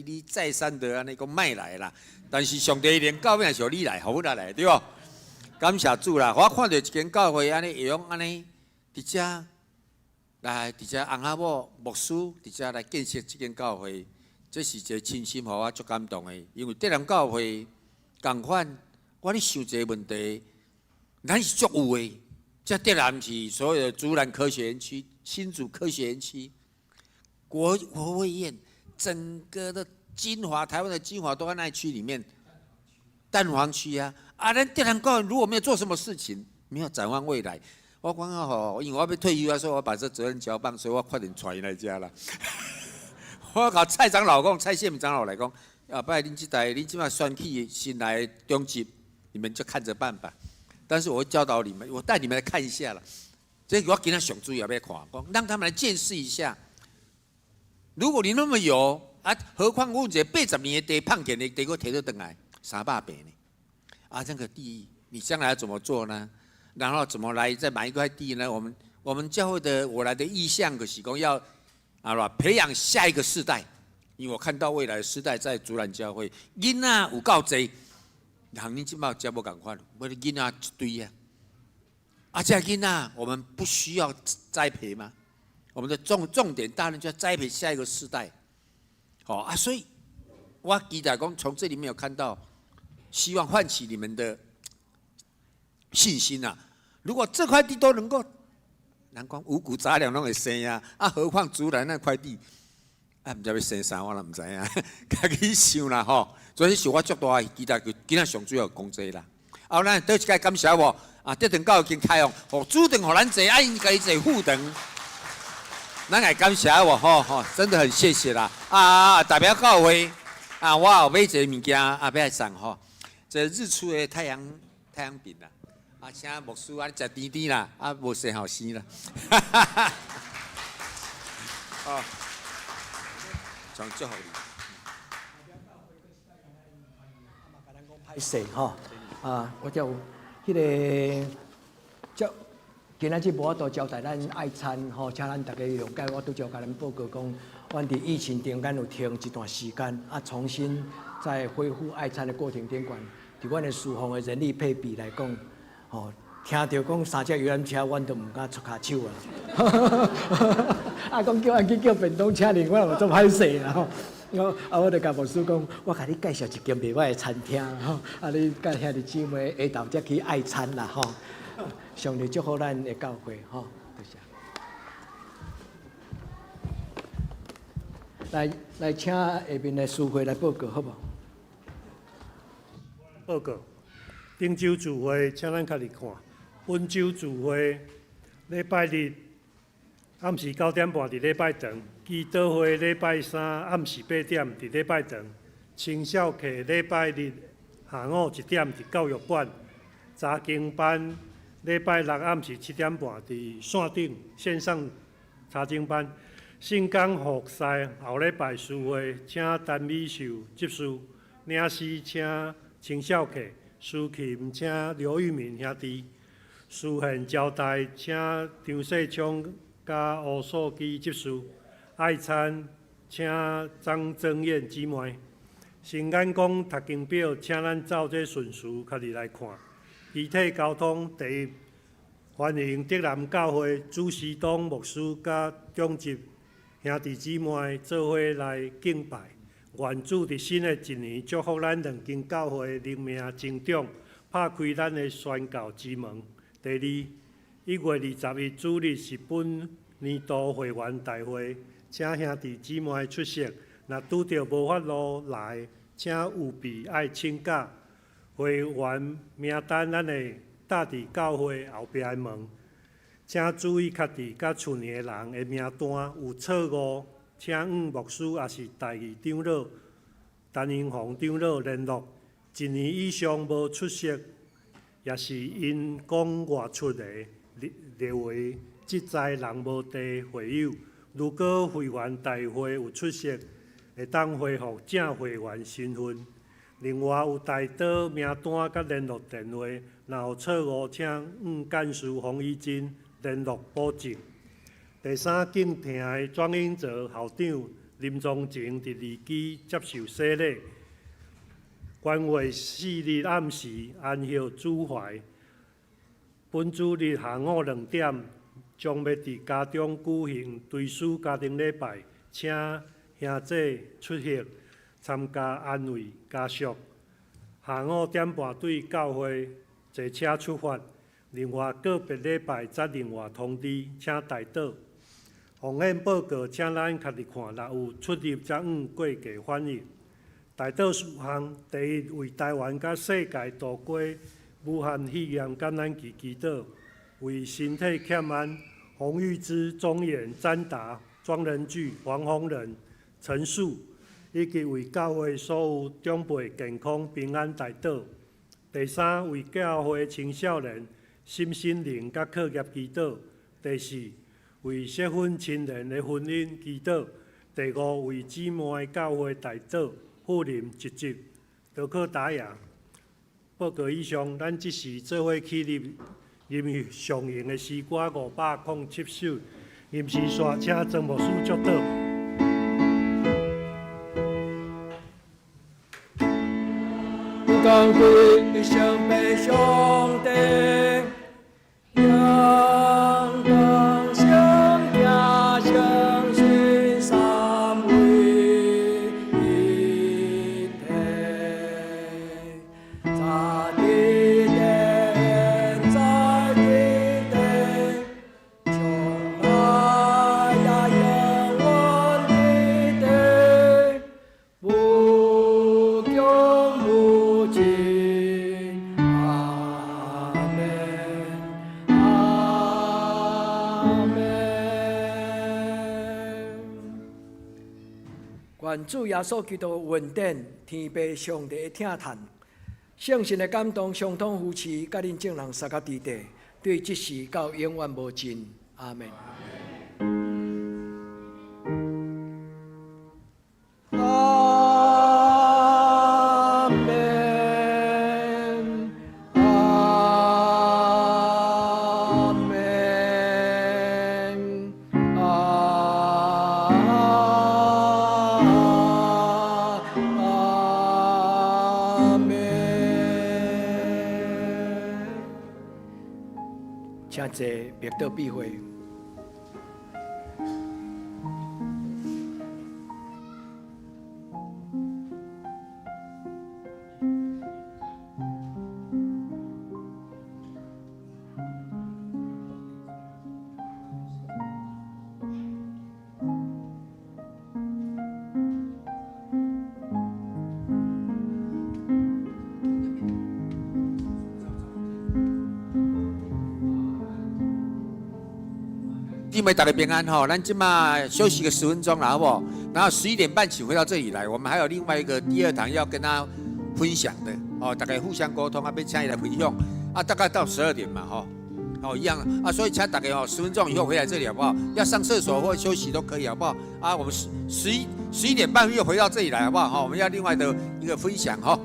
安尼讲莫来啦，但是上帝灵教命是你来，互我来，对无？感谢主啦！我看到一间教会安尼会用安尼伫遮来，伫遮洪阿某牧师伫遮来建设这间教会，这是一个真心，互我足感动的。因为德兰教会共款，我咧想一个问题，咱是足有诶。这德兰是所有的竹南科学园区、新竹科学园区、国卫院，整个的台湾的精华都在那区里面，蛋黄区啊。咱德兰教如果没有做什么事情，没有展望未来，我讲吼，因为我要退休啊，所以我把这责任交棒，所以我快点传来家了。我甲蔡长老讲，蔡宪民长老来讲，拜恁这代，恁即摆选起新来的中级，你们就看着办吧。但是我会教导你们，我带你们来看一下了。这我今天上主要要看，让他们来见识一下。如果你那么有何况我一个80年的地胖起的地，我摕倒转来300倍呢？啊，这个地你将来要怎么做呢？然后怎么来再买一块地呢？我们教会的我来的意向就是讲要培养下一个世代，因为我看到未来的世代在竹南教会，囡仔有够多，人你即摆真无共款，我的囡仔一堆啊，这囡仔我们不需要栽培吗？我们的重点当然就要栽培下一个世代，所以我期待讲从这里面有看到，希望唤起你们的信心啊！如果这块地都能够，人讲五谷杂粮拢会生啊，何况竹南那块地，唔知要生啥，我都唔知影，家己想啦吼。所以是我足大期待，今仔上主要讲这啦。咱倒一届感谢我这堂教已经开放，主动互咱坐，应该坐副堂。咱也感谢我真的很谢谢啦。代表教会我有买一个物件要来送这日出的太阳饼啦。请牧师食甜甜啦，无生好生啦。从祝福你。歹势我就迄个今仔日无法度交代咱爱餐请咱大家谅解。我拄则甲咱报告讲，阮伫疫情中间有停一段时间，重新在恢复爱餐的过程中，伫阮的厨房的人力配比来讲。听到讲3只游览车，阮都唔敢出骹手啊！讲叫人去叫便当车，另外我做歹势啦我就甲牧师讲，我甲你介绍一间袂歹的餐厅你甲兄弟姊妹下昼才去爱餐啦上帝祝福咱的教会多谢。来请下面的师会来报告好无？报告。汀州聚会，请咱家己看。温州聚会，礼拜日暗时9点半伫礼拜堂；祈祷会礼拜3暗时8点伫礼拜堂；青少课礼拜日下午1点伫教育馆；查经班礼拜6暗时7点半伫线顶线上查经班；圣港服侍后礼拜聚会，请陈美秀执事；领诗请青少课。司琴请刘玉明兄弟，书宪交代请张世昌甲吴素基执事，爱餐请张正燕姊妹，新眼光读经表请咱照这顺序家己来看。集体交通第一，欢迎德南教会主事东牧师甲中籍兄弟姊妹做伙来敬拜。愿主伫新的一年祝福咱两间教会灵命增长，拍开咱的宣教之门。第二，1月20日主日是本年度会员大会，请兄弟姊妹出席。若拄着无法度来，请务必爱请假。会员名单咱会搭伫教会后壁的门，请注意确定甲厝里的人的名单有错误。请牧师也是代议长老、陈英宏长老联络。1年以上无出席，也是因讲外出的列为即在人无地会友。如果会员大会有出席，会当恢复正会员身份。另外有代导名单甲联络电话，若有错误，请干事洪怡珍联络补正。第三，敬听的庄英哲校长林宗晴伫二期接受洗礼。元月4日暗时安息主怀。本主日下午2点，将要伫家中举行追思家庭礼拜，请兄姐出席参加安慰家属。下午1点半对教会坐车出发。另外个别礼拜则另外通知，请代祷。奉献报告，请咱家己看，若有出入则过价翻译。代祷事项：第一，为台湾甲世界度过武汉肺炎感染期祈祷；为身体欠安，洪玉芝、钟远、詹达、庄仁聚、黄宏仁、陈树，以及为教会所有长辈健康平安代祷。第三，为教会青少年心灵甲课业祈祷。第四，为结婚亲人的婚姻祈祷。第五，为姊妹教会代祷、护灵一职、德克达雅。报告以上，咱即时做伙起立，吟上映的诗歌507首，吟诗线，请曾牧师祝祷。光归向北上帝，阳光向下向水三位一体，在地天，在地天，从来呀永远的地，不穷不尽。阿门，阿门。愿主耶稣基督的恩典、天父上帝的听叹、圣神的感动，相通扶持，甲恁众人三甲伫地，对即时到永远无尽。阿门。阿门，阿门，阿门。请坐，别倒避讳。弟妹大家平安哈，咱今嘛休息个10分钟了，好不好？然后11点半请回到这里来，我们还有另外一个第二堂要跟他分享的哦，大家互相沟通啊，要请伊来分享啊，大概到12点嘛哈，哦一样啊，所以请大家哦10分钟以后回来这里好不好？要上厕所或休息都可以好不好？啊，我们11点半又回到这里来好不好？哈，我们要另外的一个分享哈。